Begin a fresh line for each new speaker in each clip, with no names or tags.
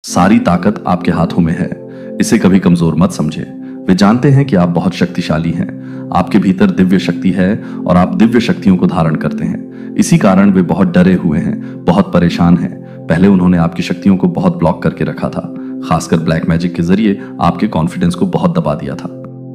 सारी ताकत आपके हाथों में है। इसे कभी कमजोर मत समझे। वे जानते हैं कि आप बहुत शक्तिशाली हैं। आपके भीतर दिव्य शक्ति है और आप दिव्य शक्तियों को धारण करते हैं। इसी कारण वे बहुत डरे हुए हैं, बहुत परेशान हैं। पहले उन्होंने आपकी शक्तियों को बहुत ब्लॉक करके रखा था, खासकर ब्लैक मैजिक के जरिए आपके कॉन्फिडेंस को बहुत दबा दिया था।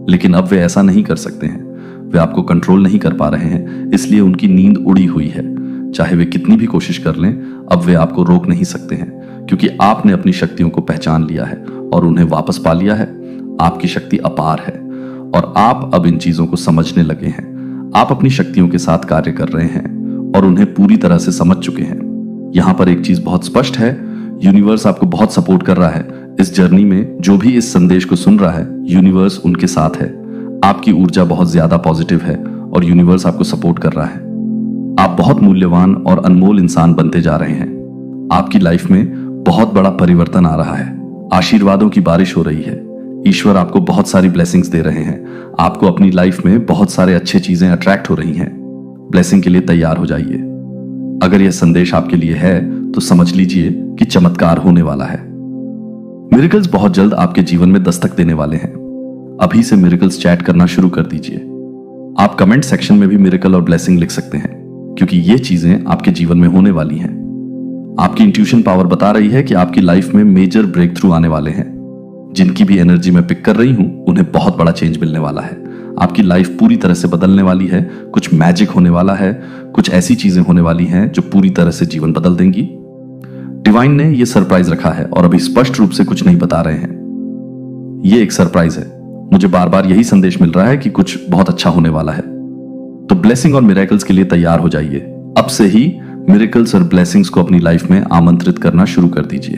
लेकिन अब वे ऐसा नहीं कर सकते हैं। वे आपको कंट्रोल नहीं कर पा रहे हैं, इसलिए उनकी नींद उड़ी हुई है। चाहे वे कितनी भी कोशिश कर लें, अब वे आपको रोक नहीं सकते हैं, क्योंकि आपने अपनी शक्तियों को पहचान लिया है और उन्हें वापस पा लिया है। आपकी शक्ति अपार है और आप अब इन चीजों को समझने लगे हैं। आप अपनी शक्तियों के साथ कार्य कर रहे हैं और उन्हें पूरी तरह से समझ चुके हैं। यहां पर एक चीज बहुत स्पष्ट है, यूनिवर्स आपको बहुत सपोर्ट कर रहा है इस जर्नी में। जो भी इस संदेश को सुन रहा है, यूनिवर्स उनके साथ है। आपकी ऊर्जा बहुत ज्यादा पॉजिटिव है और यूनिवर्स आपको सपोर्ट कर रहा है। आप बहुत मूल्यवान और अनमोल इंसान बनते जा रहे हैं। आपकी लाइफ में बहुत बड़ा परिवर्तन आ रहा है। आशीर्वादों की बारिश हो रही है। ईश्वर आपको बहुत सारी ब्लेसिंग्स दे रहे हैं। आपको अपनी लाइफ में बहुत सारे अच्छे चीजें अट्रैक्ट हो रही हैं। ब्लेसिंग के लिए तैयार हो जाइए। अगर यह संदेश आपके लिए है तो समझ लीजिए कि चमत्कार होने वाला है। मिरेकल्स बहुत जल्द आपके जीवन में दस्तक देने वाले हैं। अभी से मिरेकल्स चैट करना शुरू कर दीजिए। आप कमेंट सेक्शन में भी मिरेकल और ब्लेसिंग लिख सकते हैं, क्योंकि ये चीजें आपके जीवन में होने वाली हैं। आपकी इंट्यूशन पावर बता रही है कि आपकी लाइफ में मेजर ब्रेक थ्रू आने वाले हैं। जिनकी भी एनर्जी मैं पिक कर रही हूं, उन्हें बहुत बड़ा चेंज मिलने वाला है। आपकी लाइफ पूरी तरह से बदलने वाली है। कुछ मैजिक होने वाला है। कुछ ऐसी चीजें होने वाली हैं जो पूरी तरह से जीवन बदल देंगी। डिवाइन ने यह सरप्राइज रखा है और अभी स्पष्ट रूप से कुछ नहीं बता रहे हैं। यह एक सरप्राइज है। मुझे बार बार यही संदेश मिल रहा है कि कुछ बहुत अच्छा होने वाला है। तो ब्लेसिंग और मिरेकल्स के लिए तैयार हो जाइए। अब से ही मिरेकल्स और ब्लेसिंग्स को अपनी लाइफ में आमंत्रित करना शुरू कर दीजिए।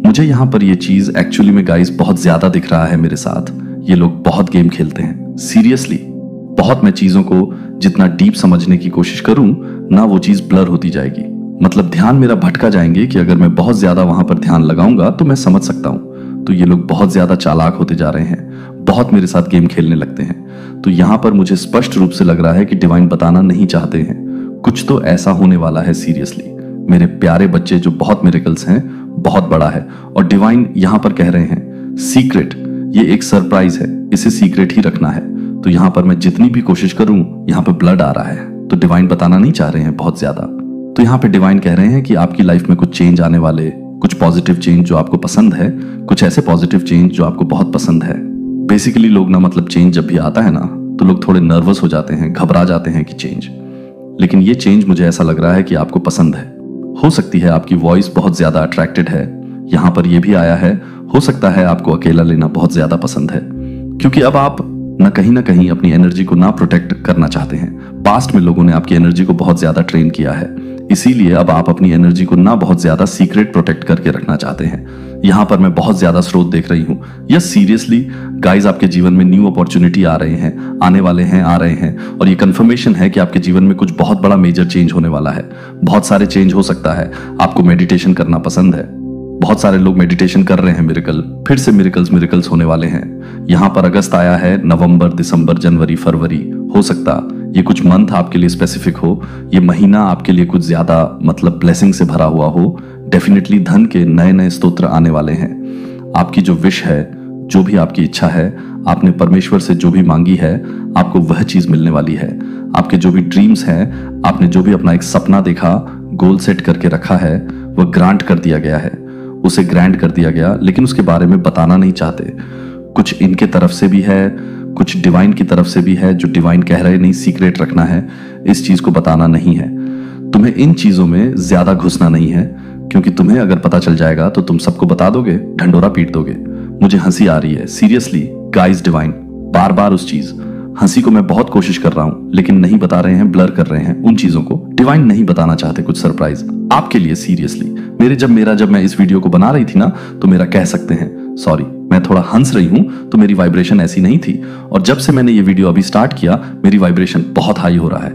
मुझे यहां पर यह चीज एक्चुअली में गाइस बहुत ज्यादा दिख रहा है मेरे साथ। ये लोग बहुत गेम खेलते हैं, सीरियसली बहुत। मैं चीजों को जितना डीप समझने की कोशिश करूं ना, वो चीज ब्लर होती जाएगी। मतलब ध्यान मेरा भटका जाएंगे कि अगर मैं बहुत ज्यादा वहां पर ध्यान लगाऊंगा तो मैं समझ सकता हूं। तो ये लोग बहुत ज्यादा चालाक होते जा रहे हैं, बहुत मेरे साथ गेम खेलने लगते हैं। तो यहां पर मुझे स्पष्ट रूप से लग रहा है कि डिवाइन बताना नहीं चाहते हैं। कुछ तो ऐसा होने वाला है सीरियसली। मेरे प्यारे बच्चे, जो बहुत मिरेकल्स हैं, बहुत बड़ा है। और डिवाइन यहां पर कह रहे हैं सीक्रेट, ये एक सरप्राइज है, इसे सीक्रेट ही रखना है। तो यहां पर मैं जितनी भी कोशिश करूं, यहां पर ब्लड आ रहा है। तो डिवाइन बताना नहीं चाह रहे हैं बहुत ज्यादा। तो यहां पे डिवाइन कह रहे हैं कि आपकी लाइफ में कुछ चेंज आने वाले, कुछ पॉजिटिव चेंज जो आपको पसंद है, कुछ ऐसे पॉजिटिव चेंज जो आपको बहुत पसंद है। बेसिकली लोग ना, मतलब चेंज जब भी आता है ना, तो लोग थोड़े नर्वस हो जाते हैं, घबरा जाते हैं कि चेंज। लेकिन ये चेंज मुझे ऐसा लग रहा है कि आपको पसंद है। हो सकती है आपकी वॉइस बहुत ज्यादा अट्रैक्टेड है। यहां पर यह भी आया है, हो सकता है आपको अकेला लेना बहुत ज्यादा पसंद है, क्योंकि अब आप न कहीं अपनी एनर्जी को ना प्रोटेक्ट करना चाहते हैं। पास्ट में लोगों ने आपकी एनर्जी को बहुत ज्यादा ट्रेन किया है, इसीलिए अब आप अपनी एनर्जी को ना बहुत ज्यादा सीक्रेट प्रोटेक्ट करके रखना चाहते हैं। यहां पर मैं बहुत ज्यादा स्रोत देख रही हूं। यस, सीरियसली गाइस, आपके जीवन में न्यू अपॉर्चुनिटी आ रहे हैं, आने वाले हैं, आ रहे हैं। और ये कंफर्मेशन है कि आपके जीवन में कुछ बहुत बड़ा मेजर चेंज होने वाला है। बहुत सारे चेंज हो सकता है। आपको मेडिटेशन करना पसंद है, बहुत सारे लोग मेडिटेशन कर रहे हैं। मिरेकल, फिर से मिरेकल्स होने वाले हैं। यहां पर अगस्त आया है, नवंबर, दिसंबर, जनवरी, फरवरी, हो सकता ये कुछ मंथ आपके लिए स्पेसिफिक हो। ये महीना आपके लिए कुछ ज्यादा मतलब ब्लेसिंग से भरा हुआ हो। डेफिनेटली धन के नए नए स्तोत्र आने वाले हैं। आपकी जो विश है, जो भी आपकी इच्छा है, आपने परमेश्वर से जो भी मांगी है, आपको वह चीज मिलने वाली है। आपके जो भी ड्रीम्स हैं, आपने जो भी अपना एक सपना देखा, गोल सेट करके रखा है, वह ग्रांट कर दिया गया है, उसे ग्रांट कर दिया गया। लेकिन उसके बारे में बताना नहीं चाहते। कुछ इनके तरफ से भी है, कुछ डिवाइन की तरफ से भी है, जो डिवाइन कह रहे नहीं सीक्रेट रखना है, इस चीज को बताना नहीं है। तुम्हें इन चीजों में ज्यादा घुसना नहीं है, क्योंकि तुम्हें अगर पता चल जाएगा तो तुम सबको बता दोगे, ढंडोरा पीट दोगे। मुझे हंसी आ रही है सीरियसली गाइस। डिवाइन बार बार उस चीज हंसी को मैं बहुत कोशिश कर रहा हूं, लेकिन नहीं बता रहे हैं, ब्लर कर रहे हैं उन चीजों को। डिवाइन नहीं बताना चाहते कुछ सरप्राइज आपके लिए सीरियसली। जब मैं इस वीडियो को बना रही थी ना, तो मेरा कह सकते हैं, सॉरी, मैं थोड़ा हंस रही हूं, तो मेरी वाइब्रेशन ऐसी नहीं थी। और जब से मैंने ये वीडियो अभी स्टार्ट किया, मेरी वाइब्रेशन बहुत हाई हो रहा है,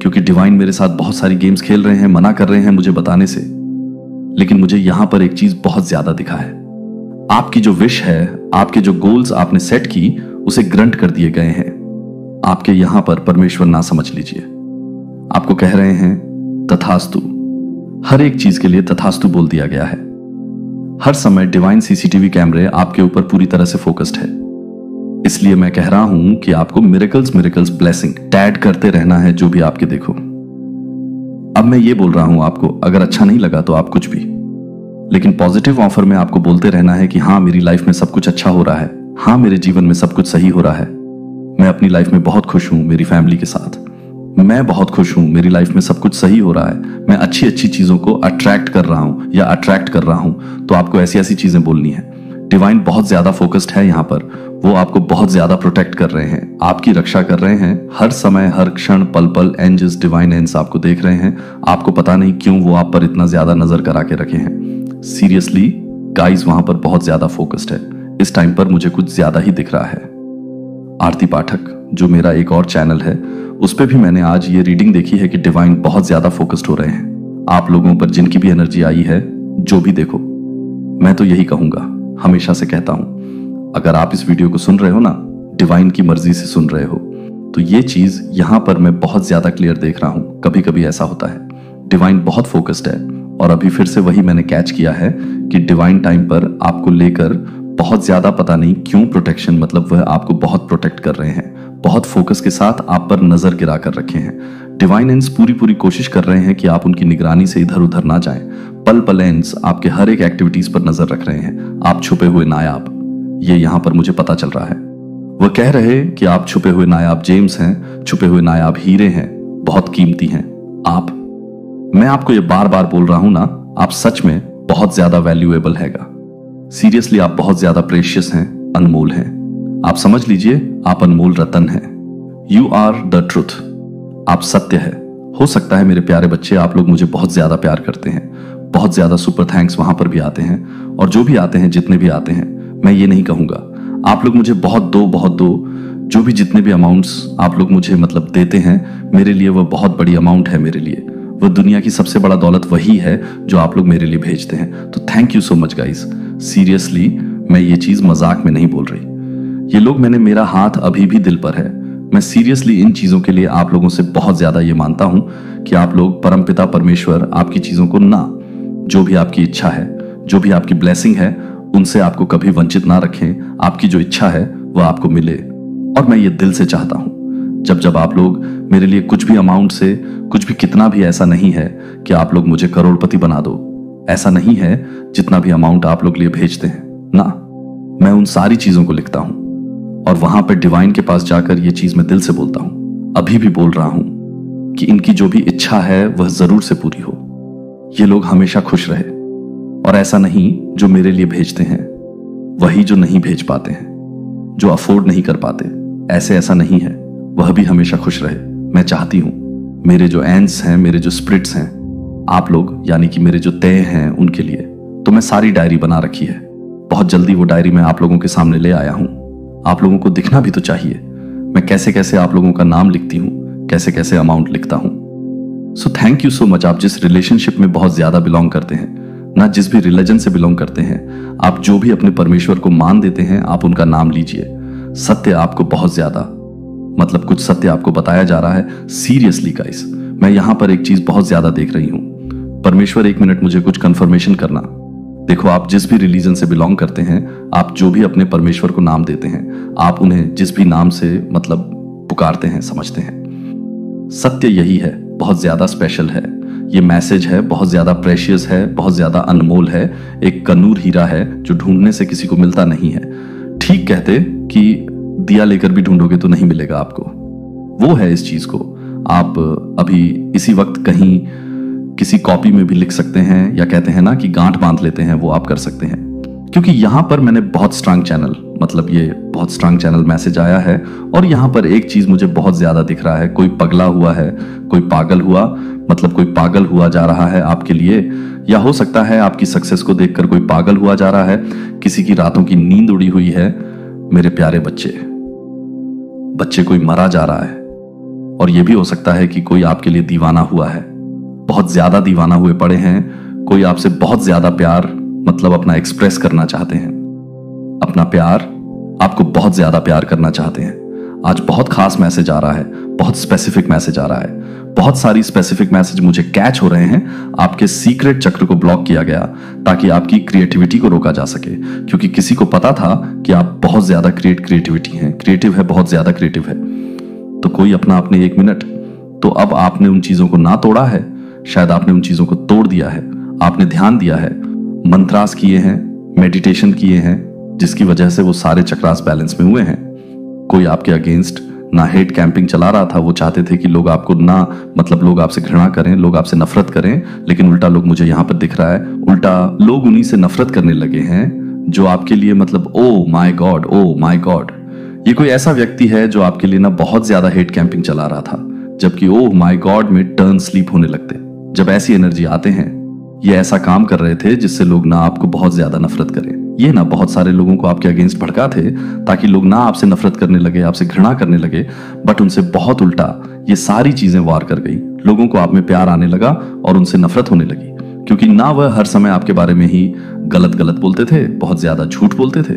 क्योंकि डिवाइन मेरे साथ बहुत सारी गेम्स खेल रहे हैं, मना कर रहे हैं मुझे बताने से। लेकिन मुझे यहां पर एक चीज बहुत ज्यादा दिखा है। आपकी जो विश है, आपके जो गोल्स आपने सेट की, उसे ग्रंट कर दिए गए हैं। आपके यहां पर परमेश्वर ना समझ लीजिए। आपको कह रहे हैं तथास्तु। हर एक चीज के लिए तथास्तु बोल दिया गया है। हर समय डिवाइन सीसीटीवी कैमरे आपके ऊपर पूरी तरह से फोकस्ड है। इसलिए मैं कह रहा हूं कि आपको मिरेकल्स ब्लेसिंग टैग करते रहना है जो भी आपके देखो। अब मैं ये बोल रहा हूं आपको, अगर अच्छा नहीं लगा तो आप कुछ भी, लेकिन पॉजिटिव ऑफर में आपको बोलते रहना है कि हाँ मेरी लाइफ में सब कुछ अच्छा हो रहा है, हाँ मेरे जीवन में सब कुछ सही हो रहा है, मैं अपनी लाइफ में बहुत खुश हूं मेरी फैमिली के साथ, मैं बहुत खुश हूं मेरी लाइफ में सब कुछ सही हो रहा है, मैं अच्छी अच्छी चीजों को अट्रैक्ट कर रहा हूं या अट्रैक्ट कर रहा हूं। तो आपको ऐसी ऐसी चीजें बोलनी है। डिवाइन बहुत ज्यादा फोकस्ड है यहाँ पर, वो आपको बहुत ज्यादा प्रोटेक्ट कर रहे हैं, आपकी रक्षा कर रहे हैं हर समय हर क्षण पल पल। एंजल्स डिवाइन एंस आपको देख रहे हैं, आपको पता नहीं क्यों वो आप पर इतना ज्यादा नजर करा के रखे हैं। सीरियसली गाइस वहां पर बहुत ज्यादा फोकस्ड है। इस टाइम पर मुझे कुछ ज्यादा ही दिख रहा है। आरती पाठक जो मेरा एक और चैनल है, उस पर भी मैंने आज ये रीडिंग देखी है कि डिवाइन बहुत ज्यादा फोकस्ड हो रहे हैं आप लोगों पर, जिनकी भी एनर्जी आई है, जो भी देखो। मैं तो यही कहूंगा, हमेशा से कहता हूं, अगर आप इस वीडियो को सुन रहे हो ना, डिवाइन की मर्जी से सुन रहे हो, तो ये चीज यहां पर मैं बहुत ज्यादा क्लियर देख रहा हूं। कभी कभी ऐसा होता है, डिवाइन बहुत फोकस्ड है, और अभी फिर से वही मैंने कैच किया है कि डिवाइन टाइम पर आपको लेकर बहुत ज्यादा पता नहीं क्यों प्रोटेक्शन, मतलब वह आपको बहुत प्रोटेक्ट कर रहे हैं, बहुत फोकस के साथ आप पर नजर गिरा कर रखे हैं। डिवाइन एंस पूरी कोशिश कर रहे हैं कि आप उनकी निगरानी से इधर उधर ना जाएं। पल पल एंस आपके हर एक एक्टिविटीज पर नजर रख रहे हैं। आप छुपे हुए नायाब, ये यहां पर मुझे पता चल रहा है। वह कह रहे हैं कि आप छुपे हुए नायाब जेम्स हैं, छुपे हुए नायाब हीरे हैं, बहुत कीमती हैं आप। मैं आपको ये बार बार बोल रहा हूं ना, आप सच में बहुत ज्यादा वैल्यूएबल हैगा। सीरियसली आप बहुत ज्यादा प्रेशियस हैं, अनमोल हैं। आप समझ लीजिए, आप अनमोल रतन हैं। यू आर द ट्रुथ, आप सत्य है। हो सकता है मेरे प्यारे बच्चे, आप लोग मुझे बहुत ज्यादा प्यार करते हैं, बहुत ज्यादा सुपर थैंक्स वहां पर भी आते हैं, और जो भी आते हैं, जितने भी आते हैं, मैं ये नहीं कहूंगा आप लोग मुझे बहुत दो, जो भी जितने भी अमाउंट्स आप लोग मुझे मतलब देते हैं, मेरे लिए वह बहुत बड़ी अमाउंट है। मेरे लिए वह दुनिया की सबसे बड़ा दौलत वही है जो आप लोग मेरे लिए भेजते हैं। तो thank you so much guys. Seriously मैं ये चीज मजाक में नहीं बोल रही। ये लोग, मैंने, मेरा हाथ अभी भी दिल पर है। मैं सीरियसली इन चीजों के लिए आप लोगों से बहुत ज्यादा ये मानता हूं कि आप लोग, परमपिता परमेश्वर आपकी चीजों को ना, जो भी आपकी इच्छा है, जो भी आपकी ब्लेसिंग है, उनसे आपको कभी वंचित ना रखें। आपकी जो इच्छा है वह आपको मिले, और मैं ये दिल से चाहता हूं। जब आप लोग मेरे लिए कुछ भी अमाउंट से, कुछ भी कितना भी, ऐसा नहीं है कि आप लोग मुझे करोड़पति बना दो, ऐसा नहीं है। जितना भी अमाउंट आप लोग लिए भेजते हैं ना, मैं उन सारी चीजों को लिखता हूं, और वहां पर डिवाइन के पास जाकर ये चीज मैं दिल से बोलता हूं, अभी भी बोल रहा हूं कि इनकी जो भी इच्छा है वह जरूर से पूरी हो। ये लोग हमेशा खुश रहे, और ऐसा नहीं जो मेरे लिए भेजते हैं वही जो नहीं भेज पाते हैं, जो अफोर्ड नहीं कर पाते, ऐसा नहीं है, वह भी हमेशा खुश रहे। मैं चाहती हूं मेरे जो एंड्स हैं, मेरे जो स्पिरिट्स हैं, आप लोग यानी कि मेरे जो तय हैं, उनके लिए तो मैं सारी डायरी बना रखी है। बहुत जल्दी वो डायरी मैं आप लोगों के सामने ले आया हूं। आप लोगों को दिखना भी तो चाहिए मैं कैसे कैसे आप लोगों का नाम लिखती हूं, कैसे कैसे अमाउंट लिखता हूं। So thank you so much. आप जिस रिलेशनशिप में बहुत ज्यादा बिलोंग करते हैं ना, जिस भी रिलीजन से बिलोंग करते हैं, आप जो भी अपने परमेश्वर को मान देते हैं, आप उनका नाम लीजिए। सत्य आपको बहुत ज्यादा, मतलब कुछ सत्य आपको बताया जा रहा है। सीरियसली गाइस, मैं यहां पर एक चीज बहुत ज्यादा देख रही हूं। परमेश्वर, एक मिनट मुझे कुछ कंफर्मेशन करना। देखो, आप जिस भी रिलीजन से बिलोंग करते हैं, आप जो भी अपने परमेश्वर को नाम देते हैं, आप उन्हें जिस भी नाम से मतलब पुकारते हैं, समझते हैं, सत्य यही है, बहुत ज्यादा स्पेशल है। ये मैसेज है, बहुत ज्यादा प्रेशियस है, बहुत ज्यादा अनमोल है, एक कनूर हीरा है जो ढूंढने से किसी को मिलता नहीं है। ठीक कहते कि दिया लेकर भी ढूंढोगे तो नहीं मिलेगा आपको, वो है इस चीज को। आप अभी इसी वक्त कहीं किसी कॉपी में भी लिख सकते हैं, या कहते हैं ना कि गांठ बांध लेते हैं, वो आप कर सकते हैं। क्योंकि यहां पर मैंने बहुत स्ट्रांग चैनल, मतलब ये बहुत स्ट्रांग चैनल मैसेज आया है, और यहां पर एक चीज मुझे बहुत ज्यादा दिख रहा है। कोई पगला हुआ है, कोई पागल हुआ, मतलब कोई पागल हुआ जा रहा है आपके लिए, या हो सकता है आपकी सक्सेस को देखकर कोई पागल हुआ जा रहा है, किसी की रातों की नींद उड़ी हुई है। मेरे प्यारे बच्चे कोई मरा जा रहा है, और यह भी हो सकता है कि कोई आपके लिए दीवाना हुआ है, बहुत ज्यादा दीवाना हुए पड़े हैं। कोई आपसे बहुत ज्यादा प्यार, मतलब अपना एक्सप्रेस करना चाहते हैं, अपना प्यार, आपको बहुत ज्यादा प्यार करना चाहते हैं। आज बहुत खास मैसेज आ रहा है, बहुत स्पेसिफिक मैसेज आ रहा है। बहुत सारी स्पेसिफिक मैसेज मुझे कैच हो रहे हैं। आपके सीक्रेट चक्र को ब्लॉक किया गया ताकि आपकी क्रिएटिविटी को रोका जा सके, क्योंकि किसी को पता था कि आप बहुत ज्यादा क्रिएटिविटी हैं, क्रिएटिव है, बहुत ज्यादा क्रिएटिव है। तो कोई अपना आपने 1 मिनट, तो अब आपने उन चीजों को ना तोड़ा है, शायद आपने उन चीजों को तोड़ दिया है। आपने ध्यान दिया है, मंत्रास किए हैं, मेडिटेशन किए हैं, जिसकी वजह से वो सारे चक्रास बैलेंस में हुए हैं। कोई आपके अगेंस्ट ना हेट कैंपिंग चला रहा था, वो चाहते थे कि लोग आपको ना, मतलब लोग आपसे घृणा करें, लोग आपसे नफरत करें, लेकिन उल्टा लोग, मुझे यहां पर दिख रहा है, उल्टा लोग उन्हीं से नफरत करने लगे हैं जो आपके लिए, मतलब oh my God, oh my God. ये कोई ऐसा व्यक्ति है जो आपके लिए ना बहुत ज्यादा हेट कैंपिंग चला रहा था, जबकि ओ माय गॉड में टर्न स्लीप होने लगते। जब ऐसी एनर्जी आते हैं, ये ऐसा काम कर रहे थे जिससे लोग ना आपको बहुत ज्यादा नफरत करें। ये ना बहुत सारे लोगों को आपके अगेंस्ट भड़का थे ताकि लोग ना आपसे नफरत करने लगे, आपसे घृणा करने लगे, बट उनसे बहुत उल्टा ये सारी चीजें वार कर गई। लोगों को आप में प्यार आने लगा और उनसे नफरत होने लगी, क्योंकि ना वह हर समय आपके बारे में ही गलत गलत बोलते थे, बहुत ज्यादा झूठ बोलते थे।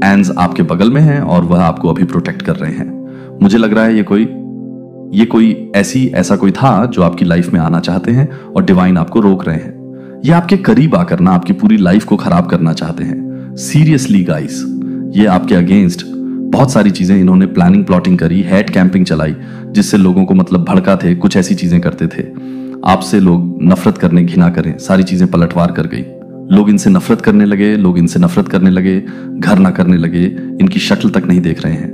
एंड्स आपके बगल में हैं और वह आपको अभी प्रोटेक्ट कर रहे हैं। मुझे लग रहा है ये कोई ऐसा कोई था जो आपकी लाइफ में आना चाहते हैं और डिवाइन आपको रोक रहे हैं। ये आपके करीब आकर ना आपकी पूरी लाइफ को खराब करना चाहते हैं। सीरियसली गाइस, ये आपके अगेंस्ट बहुत सारी चीजें इन्होंने प्लानिंग प्लॉटिंग करी, हेट कैंपिंग चलाई, जिससे लोगों को मतलब भड़का थे, कुछ ऐसी चीजें करते थे। आपसे लोग नफरत करने, घिना करें, सारी चीजें पलटवार कर गई। लोग इनसे नफरत करने लगे, लोग इनसे नफरत करने लगे, घर ना करने लगे, इनकी शक्ल तक नहीं देख रहे हैं।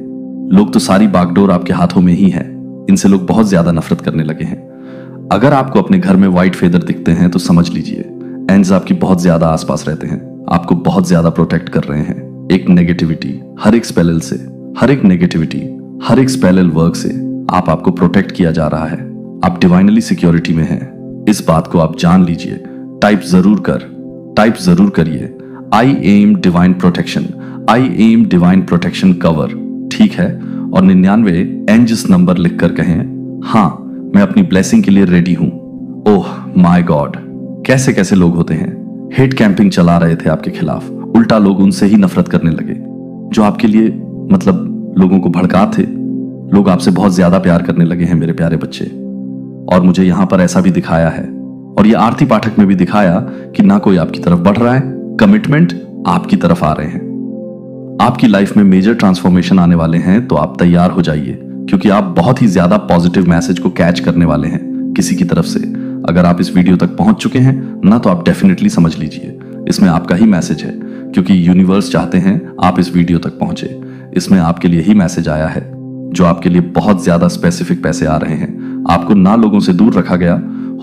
लोग तो सारी बागडोर आपके हाथों में ही है। इनसे लोग बहुत ज्यादा नफरत करने लगे हैं। अगर आपको अपने घर में व्हाइट फेदर दिखते हैं तो समझ लीजिए एंड्स आपकी बहुत ज्यादा आसपास रहते हैं, आपको बहुत ज्यादा प्रोटेक्ट कर रहे हैं। एक नेगेटिविटी, हर एक स्पेल से, हर एक नेगेटिविटी, हर एक स्पेल वर्क से आपको प्रोटेक्ट किया जा रहा है। आप डिवाइनली सिक्योरिटी में हैं, इस बात को आप जान लीजिए। टाइप जरूर करिए, I am divine protection, I am divine protection cover, ठीक है? और 99 एंजस नंबर लिखकर कहें, हाँ मैं अपनी ब्लेसिंग के लिए रेडी हूं। ओह माय गॉड, कैसे कैसे लोग होते हैं, हेट कैंपिंग चला रहे थे आपके खिलाफ, उल्टा लोग उनसे ही नफरत करने लगे जो आपके लिए, मतलब लोगों को भड़का थे। लोग आपसे बहुत ज्यादा प्यार करने लगे हैं मेरे प्यारे बच्चे। और मुझे यहां पर ऐसा भी दिखाया है, और ये आरती पाठक में भी दिखाया कि ना कोई आपकी तरफ बढ़ रहा है, कमिटमेंट आपकी तरफ आ रहे हैं। आपकी लाइफ में मेजर ट्रांसफॉर्मेशन आने वाले हैं, तो आप तैयार हो जाइए, क्योंकि आप बहुत ही ज्यादा पॉजिटिव मैसेज को कैच करने वाले हैं किसी की तरफ से। अगर आप इस वीडियो तक पहुंच चुके हैं ना, तो आप डेफिनेटली समझ लीजिए इसमें आपका ही मैसेज है, क्योंकि यूनिवर्स चाहते हैं आप इस वीडियो तक पहुंचे। इसमें आपके लिए ही मैसेज आया है, जो आपके लिए बहुत ज्यादा स्पेसिफिक पैसे आ रहे हैं। आपको ना लोगों से दूर रखा गया,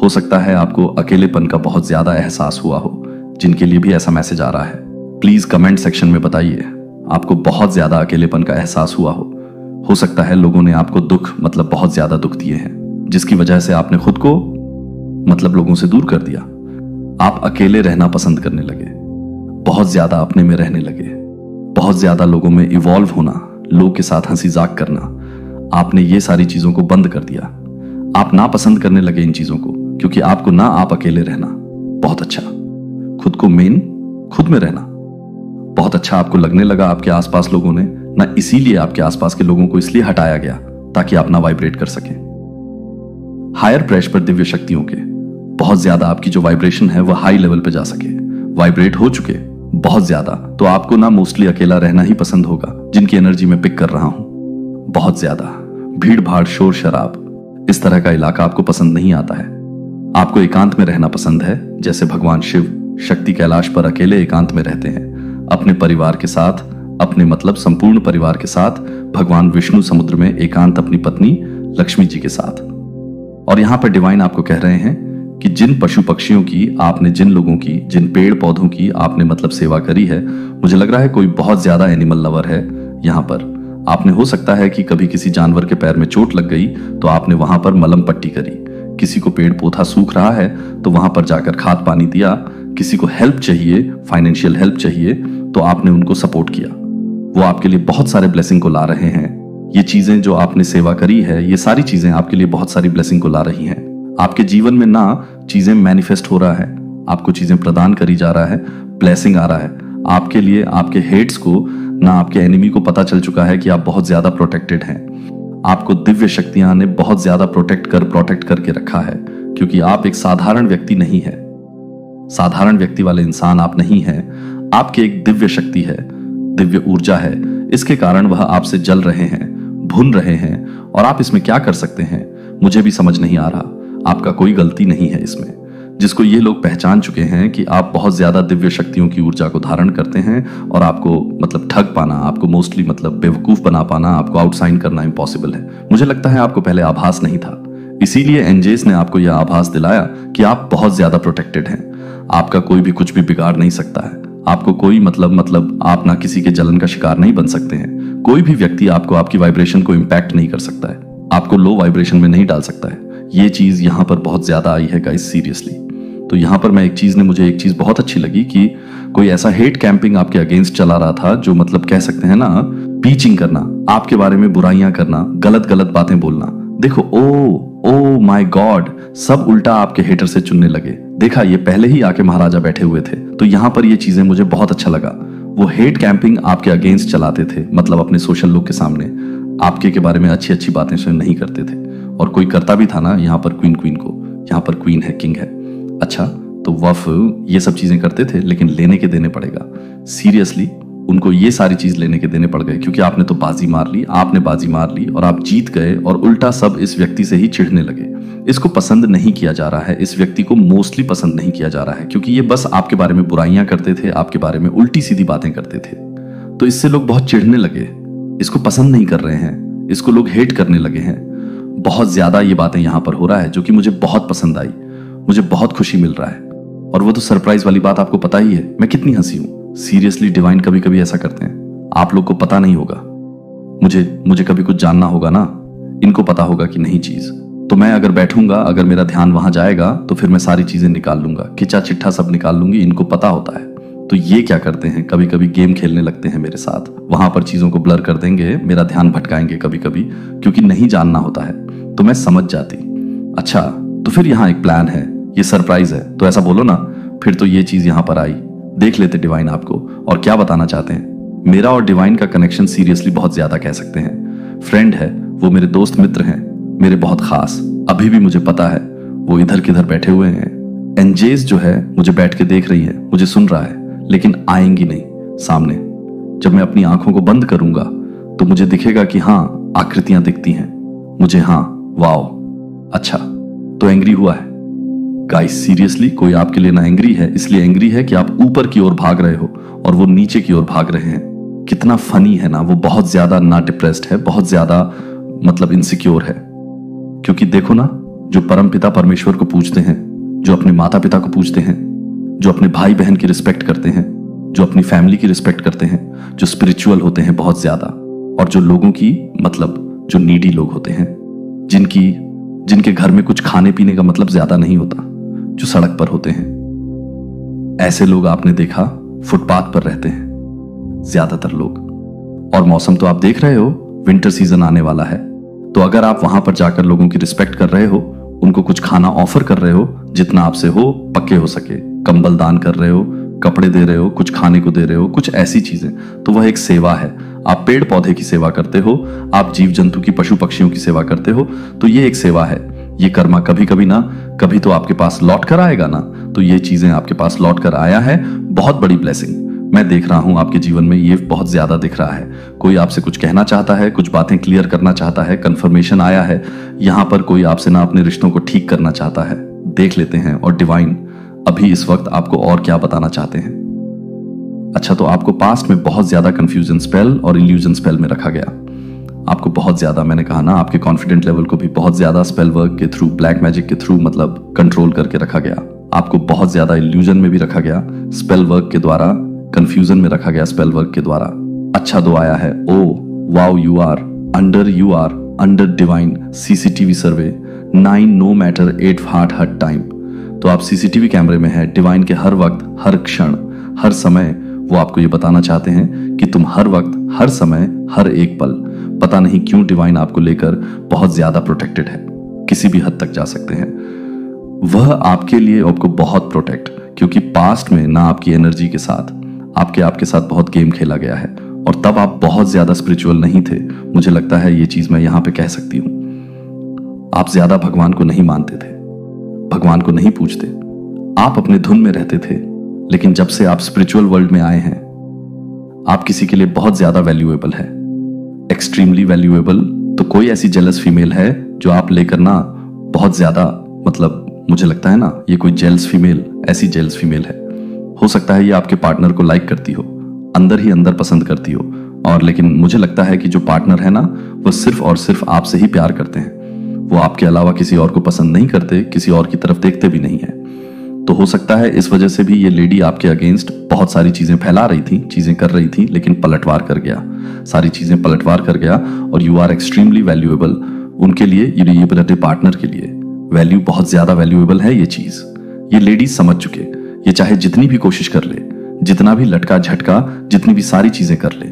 हो सकता है आपको अकेलेपन का बहुत ज्यादा एहसास हुआ हो, जिनके लिए भी ऐसा मैसेज आ रहा है। प्लीज कमेंट सेक्शन में बताइए आपको बहुत ज्यादा अकेलेपन का एहसास हुआ हो सकता है लोगों ने आपको दुख, मतलब बहुत ज्यादा दुख दिए हैं, जिसकी वजह से आपने खुद को, मतलब लोगों से दूर कर दिया। आप अकेले रहना पसंद करने लगे, बहुत ज्यादा अपने में रहने लगे, बहुत ज्यादा लोगों में इवॉल्व होना, लोग के साथ हंसी जाक करना, आपने ये सारी चीजों को बंद कर दिया। आप ना पसंद करने लगे इन चीजों को, क्योंकि आपको ना आप अकेले रहना बहुत अच्छा, खुद को मेन, खुद में रहना बहुत अच्छा आपको लगने लगा। आपके आसपास लोगों ने ना, इसीलिए आपके आसपास के लोगों को इसलिए हटाया गया ताकि आप ना वाइब्रेट कर सकें। हायर प्रेशर पर दिव्य शक्तियों के बहुत ज्यादा आपकी जो वाइब्रेशन है वह हाई लेवल पे जा सके, वाइब्रेट हो चुके बहुत ज्यादा, तो आपको ना मोस्टली अकेला रहना ही पसंद होगा, जिनकी एनर्जी में पिक कर रहा हूं। बहुत ज्यादा भीड़ भाड़, शोर शराब, इस तरह का इलाका आपको पसंद नहीं आता है। आपको एकांत में रहना पसंद है, जैसे भगवान शिव शक्ति कैलाश पर अकेले एकांत में रहते हैं, अपने परिवार के साथ, अपने मतलब संपूर्ण परिवार के साथ। भगवान विष्णु समुद्र में एकांत अपनी पत्नी लक्ष्मी जी के साथ। और यहां पर डिवाइन आपको कह रहे हैं कि जिन पशु पक्षियों की आपने, जिन लोगों की, जिन पेड़ पौधों की आपने मतलब सेवा करी है, मुझे लग रहा है कोई बहुत ज्यादा एनिमल लवर है यहां पर। आपने, हो सकता है कि कभी किसी जानवर के पैर में चोट लग गई तो आपने वहां पर मलम पट्टी करी, किसी को पेड़ पौधा सूख रहा है तो वहां पर जाकर खाद पानी दिया, किसी को हेल्प चाहिए, फाइनेंशियल हेल्प चाहिए तो आपने उनको सपोर्ट किया। वो आपके लिए बहुत सारे ब्लेसिंग को ला रहे हैं। ये चीजें जो आपने सेवा करी है, ये सारी चीजें आपके लिए बहुत सारी ब्लेसिंग को ला रही हैं। आपके जीवन में ना चीजें मैनिफेस्ट हो रहा है, आपको चीजें प्रदान करी जा रहा है, ब्लेसिंग आ रहा है आपके लिए। आपके हेट्स को ना, आपके एनिमी को पता चल चुका है कि आप बहुत ज्यादा प्रोटेक्टेड हैं। आपको दिव्य शक्तियां ने बहुत ज्यादा प्रोटेक्ट करके रखा है, क्योंकि आप एक साधारण व्यक्ति नहीं है। साधारण व्यक्ति वाले इंसान आप नहीं हैं। आपके एक दिव्य शक्ति है, दिव्य ऊर्जा है। इसके कारण वह आपसे जल रहे हैं, भुन रहे हैं, और आप इसमें क्या कर सकते हैं मुझे भी समझ नहीं आ रहा। आपका कोई गलती नहीं है इसमें। जिसको ये लोग पहचान चुके हैं कि आप बहुत ज्यादा दिव्य शक्तियों की ऊर्जा को धारण करते हैं, और आपको मतलब ठग पाना, आपको मोस्टली मतलब बेवकूफ बना पाना, आपको आउटसाइन करना इम्पॉसिबल है। मुझे लगता है आपको पहले आभास नहीं था, इसीलिए एंजेस ने आपको यह आभास दिलाया कि आप बहुत ज्यादा प्रोटेक्टेड हैं। आपका कोई भी कुछ भी बिगाड़ नहीं सकता है। आपको कोई मतलब आप ना किसी के जलन का शिकार नहीं बन सकते हैं। कोई भी व्यक्ति आपको आपकी वाइब्रेशन को इम्पैक्ट नहीं कर सकता है, आपको लो वाइब्रेशन में नहीं डाल सकता है। ये चीज यहाँ पर बहुत ज्यादा आई है गाइस, सीरियसली। तो यहाँ पर मुझे एक चीज बहुत अच्छी लगी कि कोई ऐसा हेट कैंपिंग आपके अगेंस्ट चला रहा था, जो मतलब कह सकते हैं ना, पीचिंग करना, आपके बारे में बुराइयां करना, गलत बातें बोलना। देखो, ओ माय गॉड, सब उल्टा आपके हेटर से चुनने लगे। देखा, ये पहले ही आके महाराजा बैठे हुए थे। तो यहाँ पर ये चीजें मुझे बहुत अच्छा लगा। वो हेट कैंपिंग आपके अगेंस्ट चलाते थे, मतलब अपने सोशल लोग के सामने आपके के बारे में अच्छी बातें नहीं करते थे। और कोई करता भी था ना, यहाँ पर क्वीन को, यहाँ पर क्वीन है, किंग है, अच्छा, तो वफ ये सब चीजें करते थे, लेकिन लेने के देने पड़ेगा। सीरियसली उनको ये सारी चीज लेने के देने पड़ गए, क्योंकि आपने तो बाजी मार ली, आपने बाजी मार ली और आप जीत गए, और उल्टा सब इस व्यक्ति से ही चिढ़ने लगे। इसको पसंद नहीं किया जा रहा है, इस व्यक्ति को मोस्टली पसंद नहीं किया जा रहा है, क्योंकि ये बस आपके बारे में बुराइयां करते थे, आपके बारे में उल्टी सीधी बातें करते थे। तो इससे लोग बहुत चिढ़ने लगे, इसको पसंद नहीं कर रहे हैं, इसको लोग हेट करने लगे हैं। बहुत ज्यादा ये बातें यहां पर हो रहा है, जो कि मुझे बहुत पसंद आई, मुझे बहुत खुशी मिल रहा है। और वो तो सरप्राइज वाली बात आपको पता ही है, मैं कितनी हंसी हूं। सीरियसली डिवाइन कभी कभी ऐसा करते हैं, आप लोग को पता नहीं होगा, मुझे कभी कुछ जानना होगा ना, इनको पता होगा कि नहीं चीज। तो मैं अगर बैठूंगा, अगर मेरा ध्यान वहां जाएगा, तो फिर मैं सारी चीजें निकाल लूंगा, किचा चिट्ठा सब निकाल लूंगी, इनको पता होता है। तो ये क्या करते हैं, कभी कभी गेम खेलने लगते हैं मेरे साथ, वहां पर चीजों को ब्लर कर देंगे, मेरा ध्यान भटकाएंगे कभी कभी, क्योंकि नहीं जानना होता है। तो मैं समझ जाती, अच्छा तो फिर यहाँ एक प्लान है, ये सरप्राइज है, तो ऐसा बोलो ना, फिर तो ये चीज यहाँ पर आई। देख लेते डिवाइन आपको और क्या बताना चाहते हैं। मेरा और डिवाइन का कनेक्शन सीरियसली बहुत ज्यादा कह सकते हैं। फ्रेंड है वो, मेरे दोस्त मित्र हैं, मेरे बहुत खास। अभी भी मुझे पता है वो इधर किधर बैठे हुए हैं। एंजेस जो है मुझे बैठ के देख रही है, मुझे सुन रहा है, लेकिन आएंगी नहीं सामने। जब मैं अपनी आंखों को बंद करूंगा तो मुझे दिखेगा कि हाँ, आकृतियां दिखती हैं मुझे। हाँ, वाओ, अच्छा, तो एंग्री हुआ है गाइस। सीरियसली कोई आपके लिए ना एंग्री है, इसलिए एंग्री है कि आप ऊपर की ओर भाग रहे हो और वो नीचे की ओर भाग रहे हैं। कितना फनी है ना, वो बहुत ज्यादा ना डिप्रेस्ड है, बहुत ज्यादा मतलब इनसिक्योर है। क्योंकि देखो ना, जो परम पिता परमेश्वर को पूजते हैं, जो अपने माता पिता को पूजते हैं, जो अपने भाई बहन की रिस्पेक्ट करते हैं, जो अपनी फैमिली की रिस्पेक्ट करते हैं, जो स्पिरिचुअल होते हैं बहुत ज्यादा, और जो लोगों की मतलब जो नीडी लोग होते हैं, जिनके घर में कुछ खाने पीने का मतलब ज्यादा नहीं होता, जो सड़क पर होते हैं, ऐसे लोग आपने देखा फुटपाथ पर रहते हैं ज्यादातर लोग। और मौसम तो आप देख रहे हो, विंटर सीजन आने वाला है। तो अगर आप वहां पर जाकर लोगों की रिस्पेक्ट कर रहे हो, उनको कुछ खाना ऑफर कर रहे हो, जितना आपसे हो पक्के हो सके, कंबल दान कर रहे हो, कपड़े दे रहे हो, कुछ खाने को दे रहे हो, कुछ ऐसी चीजें, तो वह एक सेवा है। आप पेड़ पौधे की सेवा करते हो, आप जीव जंतु की, पशु पक्षियों की सेवा करते हो, तो ये एक सेवा है। ये कर्मा कभी कभी ना, कभी तो आपके पास लौट कर आएगा ना। तो ये चीजें आपके पास लौट कर आया है, बहुत बड़ी ब्लेसिंग मैं देख रहा हूं आपके जीवन में, ये बहुत ज्यादा दिख रहा है। कोई आपसे कुछ कहना चाहता है, कुछ बातें क्लियर करना चाहता है, कंफर्मेशन आया है। यहां पर कोई आपसे ना अपने रिश्तों को ठीक करना चाहता है। देख लेते हैं और डिवाइन अभी इस वक्त आपको और क्या बताना चाहते हैं। अच्छा, तो आपको पास्ट में बहुत ज्यादा कंफ्यूजन स्पेल और इल्यूजन स्पेल में रखा गया। आपको बहुत ज्यादा, मैंने कहा ना, आपके कॉन्फिडेंट लेवल को भी बहुत ज्यादा स्पेल वर्क के थ्रू, ब्लैक मैजिक के थ्रू मतलब कंट्रोल करके रखा गया। आपको बहुत ज्यादा इल्यूजन में भी रखा गया, स्पेल वर्क के द्वारा, कंफ्यूजन में रखा गया स्पेल वर्क के द्वारा। अच्छा, दो आया है, oh wow, you are under divine CCTV survey 9 no matter 8 heart time. तो आप सीसीटीवी कैमरे में है, डिवाइन के हर वक्त, हर क्षण, हर समय वो आपको ये बताना चाहते हैं कि तुम हर वक्त, हर समय, हर एक पल, पता नहीं क्यों डिवाइन आपको लेकर बहुत ज्यादा प्रोटेक्टेड है, किसी भी हद तक जा सकते हैं। वह आपके लिए आपको बहुत प्रोटेक्ट, क्योंकि पास्ट में ना आपकी एनर्जी के साथ आपके साथ बहुत गेम खेला गया है, और तब आप बहुत ज्यादा स्पिरिचुअल नहीं थे। मुझे लगता है ये चीज मैं यहां पे कह सकती हूं। आप ज्यादा भगवान को नहीं मानते थे, भगवान को नहीं पूछते, आप अपने धुन में रहते थे। लेकिन जब से आप स्पिरिचुअल वर्ल्ड में आए हैं, आप किसी के लिए बहुत ज्यादा वैल्यूएबल है, एक्सट्रीमली वैल्यूएबल। तो कोई ऐसी जेलस फीमेल है जो आप लेकर ना बहुत ज्यादा, मतलब मुझे लगता है ना ये कोई जेलस फीमेल, ऐसी जेलस फीमेल है। हो सकता है ये आपके पार्टनर को लाइक करती हो, अंदर ही अंदर पसंद करती हो, और लेकिन मुझे लगता है कि जो पार्टनर है ना वो सिर्फ और सिर्फ आपसे ही प्यार करते हैं। वो आपके अलावा किसी और को पसंद नहीं करते, किसी और की तरफ देखते भी नहीं है। तो हो सकता है इस वजह से भी ये लेडी आपके अगेंस्ट बहुत सारी चीजें फैला रही थी, चीजें कर रही थी, लेकिन पलटवार कर गया, सारी चीजें पलटवार कर गया। और यू आर एक्सट्रीमली वैल्यूएबल उनके लिए, ये अपने पार्टनर के लिए वैल्यू, बहुत ज्यादा वैल्यूएबल है ये चीज। ये लेडीज समझ चुके, ये चाहे जितनी भी कोशिश कर ले, जितना भी लटका झटका, जितनी भी सारी चीजें कर ले,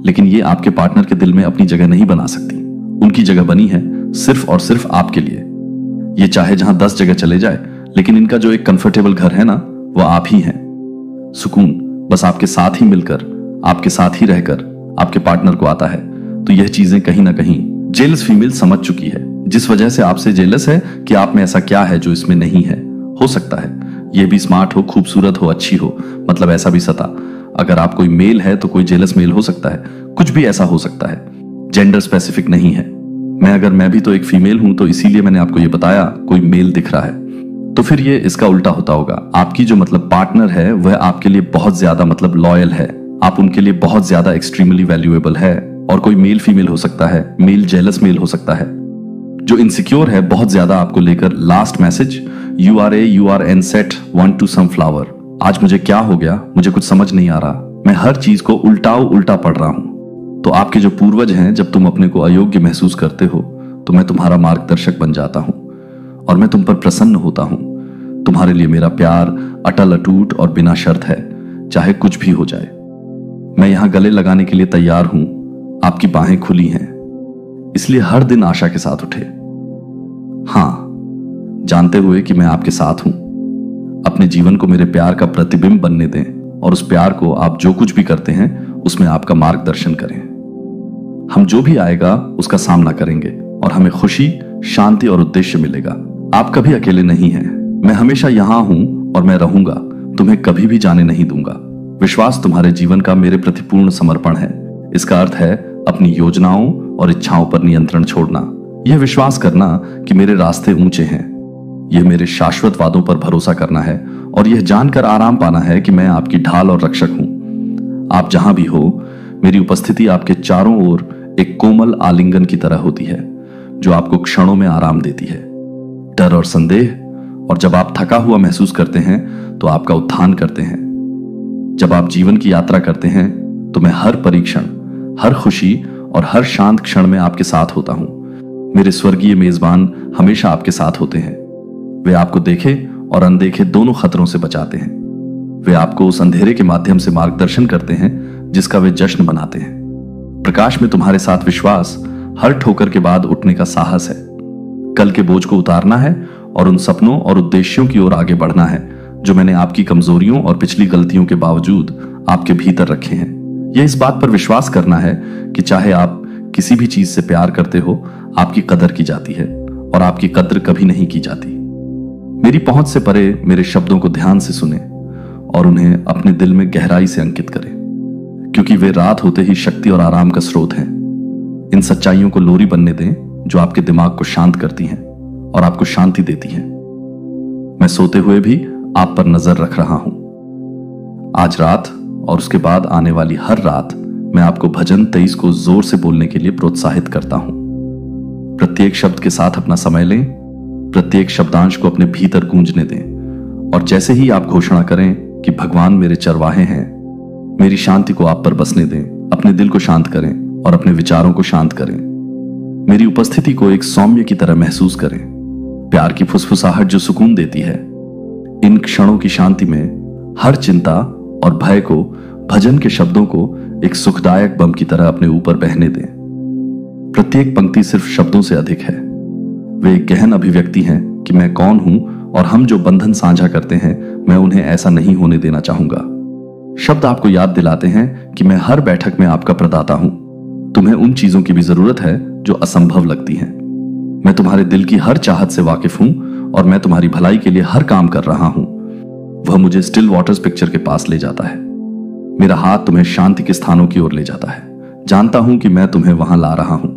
लेकिन ये आपके पार्टनर के दिल में अपनी जगह नहीं बना सकती। उनकी जगह बनी है सिर्फ और सिर्फ आपके लिए। ये चाहे जहां 10 जगह चले जाए, लेकिन इनका जो एक कंफर्टेबल घर है ना वो आप ही हैं। सुकून बस आपके साथ ही मिलकर, आपके साथ ही रहकर आपके पार्टनर को आता है। तो यह चीजें कहीं ना कहीं जेलस फीमेल समझ चुकी है, जिस वजह से आपसे जेलस है कि आप में ऐसा क्या है जो इसमें नहीं है। हो सकता है ये भी स्मार्ट हो, खूबसूरत हो, अच्छी हो, मतलब ऐसा भी सता। अगर आप कोई मेल है तो कोई जेलस मेल हो सकता है, कुछ भी ऐसा हो सकता है, जेंडर स्पेसिफिक नहीं है। मैं भी तो एक फीमेल हूं, तो इसीलिए मैंने आपको ये बताया कोई मेल दिख रहा है। तो फिर ये इसका उल्टा होता होगा, आपकी जो मतलब पार्टनर है वह आपके लिए बहुत ज्यादा मतलब लॉयल है, आप उनके लिए बहुत ज्यादा एक्सट्रीमली वैल्यूएबल है। और कोई मेल फीमेल हो सकता है, मेल जेलस मेल हो सकता है, जो इनसिक्योर है बहुत ज्यादा आपको लेकर। Last message, you are innocent, want to some flower. आज मुझे क्या हो गया, मुझे कुछ समझ नहीं आ रहा, मैं हर चीज को उल्टा पढ़ रहा हूं। तो आपके जो पूर्वज हैं, जब तुम अपने को अयोग्य महसूस करते हो तो मैं तुम्हारा मार्गदर्शक बन जाता हूं और मैं तुम पर प्रसन्न होता हूं। तुम्हारे लिए मेरा प्यार अटल अटूट और बिना शर्त है, चाहे कुछ भी हो जाए। मैं यहां गले लगाने के लिए तैयार हूं, आपकी बाहें खुली हैं, इसलिए हर दिन आशा के साथ उठे। हां, जानते हुए कि मैं आपके साथ हूं। अपने जीवन को मेरे प्यार का प्रतिबिंब बनने दें और उस प्यार को आप जो कुछ भी करते हैं उसमें आपका मार्गदर्शन करें। हम जो भी आएगा उसका सामना करेंगे और हमें खुशी, शांति और उद्देश्य मिलेगा। आप कभी अकेले नहीं हैं, मैं हमेशा यहां हूं और मैं रहूंगा, तुम्हें कभी भी जाने नहीं दूंगा। विश्वास तुम्हारे जीवन का मेरे प्रति पूर्ण समर्पण है। इसका अर्थ है अपनी योजनाओं और इच्छाओं पर नियंत्रण छोड़ना, यह विश्वास करना कि मेरे रास्ते ऊंचे हैं, यह मेरे शाश्वत वादों पर भरोसा करना है और यह जानकर आराम पाना है कि मैं आपकी ढाल और रक्षक हूं। आप जहां भी हो, मेरी उपस्थिति आपके चारों ओर एक कोमल आलिंगन की तरह होती है जो आपको क्षणों में आराम देती है। डर और संदेह, और जब आप थका हुआ महसूस करते हैं तो आपका उत्थान करते हैं। जब आप जीवन की यात्रा करते हैं तो मैं हर परीक्षण, हर खुशी और हर शांत क्षण में आपके साथ होता हूं। मेरे स्वर्गीय मेजबान हमेशा आपके साथ होते हैं। वे आपको देखे और अनदेखे दोनों खतरों से बचाते हैं। वे आपको उस अंधेरे के माध्यम से मार्गदर्शन करते हैं जिसका वे जश्न मनाते हैं। प्रकाश में तुम्हारे साथ विश्वास, हर ठोकर के बाद उठने का साहस है। कल के बोझ को उतारना है और उन सपनों और उद्देश्यों की ओर आगे बढ़ना है जो मैंने आपकी कमजोरियों और पिछली गलतियों के बावजूद आपके भीतर रखे हैं। यह इस बात पर विश्वास करना है कि चाहे आप किसी भी चीज से प्यार करते हो, आपकी कदर की जाती है और आपकी कद्र कभी नहीं की जाती। मेरी पहुंच से परे मेरे शब्दों को ध्यान से सुने और उन्हें अपने दिल में गहराई से अंकित करें, क्योंकि वे रात होते ही शक्ति और आराम का स्रोत हैं। इन सच्चाइयों को लोरी बनने दें जो आपके दिमाग को शांत करती हैं और आपको शांति देती हैं। मैं सोते हुए भी आप पर नजर रख रहा हूं। आज रात और उसके बाद आने वाली हर रात मैं आपको भजन 23 को जोर से बोलने के लिए प्रोत्साहित करता हूं। प्रत्येक शब्द के साथ अपना समय लें, प्रत्येक शब्दांश को अपने भीतर गूंजने दें और जैसे ही आप घोषणा करें कि भगवान मेरे चरवाहे हैं, मेरी शांति को आप पर बसने दें। अपने दिल को शांत करें और अपने विचारों को शांत करें। मेरी उपस्थिति को एक सौम्य की तरह महसूस करें, प्यार की फुसफुसाहट जो सुकून देती है। इन क्षणों की शांति में हर चिंता और भय को, भजन के शब्दों को एक सुखदायक बम की तरह अपने ऊपर बहने दें। प्रत्येक पंक्ति सिर्फ शब्दों से अधिक है, वे एक गहन अभिव्यक्ति हैं कि मैं कौन हूं और हम जो बंधन साझा करते हैं मैं उन्हें ऐसा नहीं होने देना चाहूंगा। शब्द आपको याद दिलाते हैं कि मैं हर बैठक में आपका प्रदाता हूं। तुम्हें उन चीजों की भी जरूरत है जो असंभव लगती हैं। मैं तुम्हारे दिल की हर चाहत से वाकिफ हूं और मैं तुम्हारी भलाई के लिए हर काम कर रहा हूं। वह मुझे स्टिल वाटर्स पिक्चर के पास ले जाता है। मेरा हाथ तुम्हें शांति के स्थानों की ओर ले जाता है। जानता हूं कि मैं तुम्हें वहां ला रहा हूं,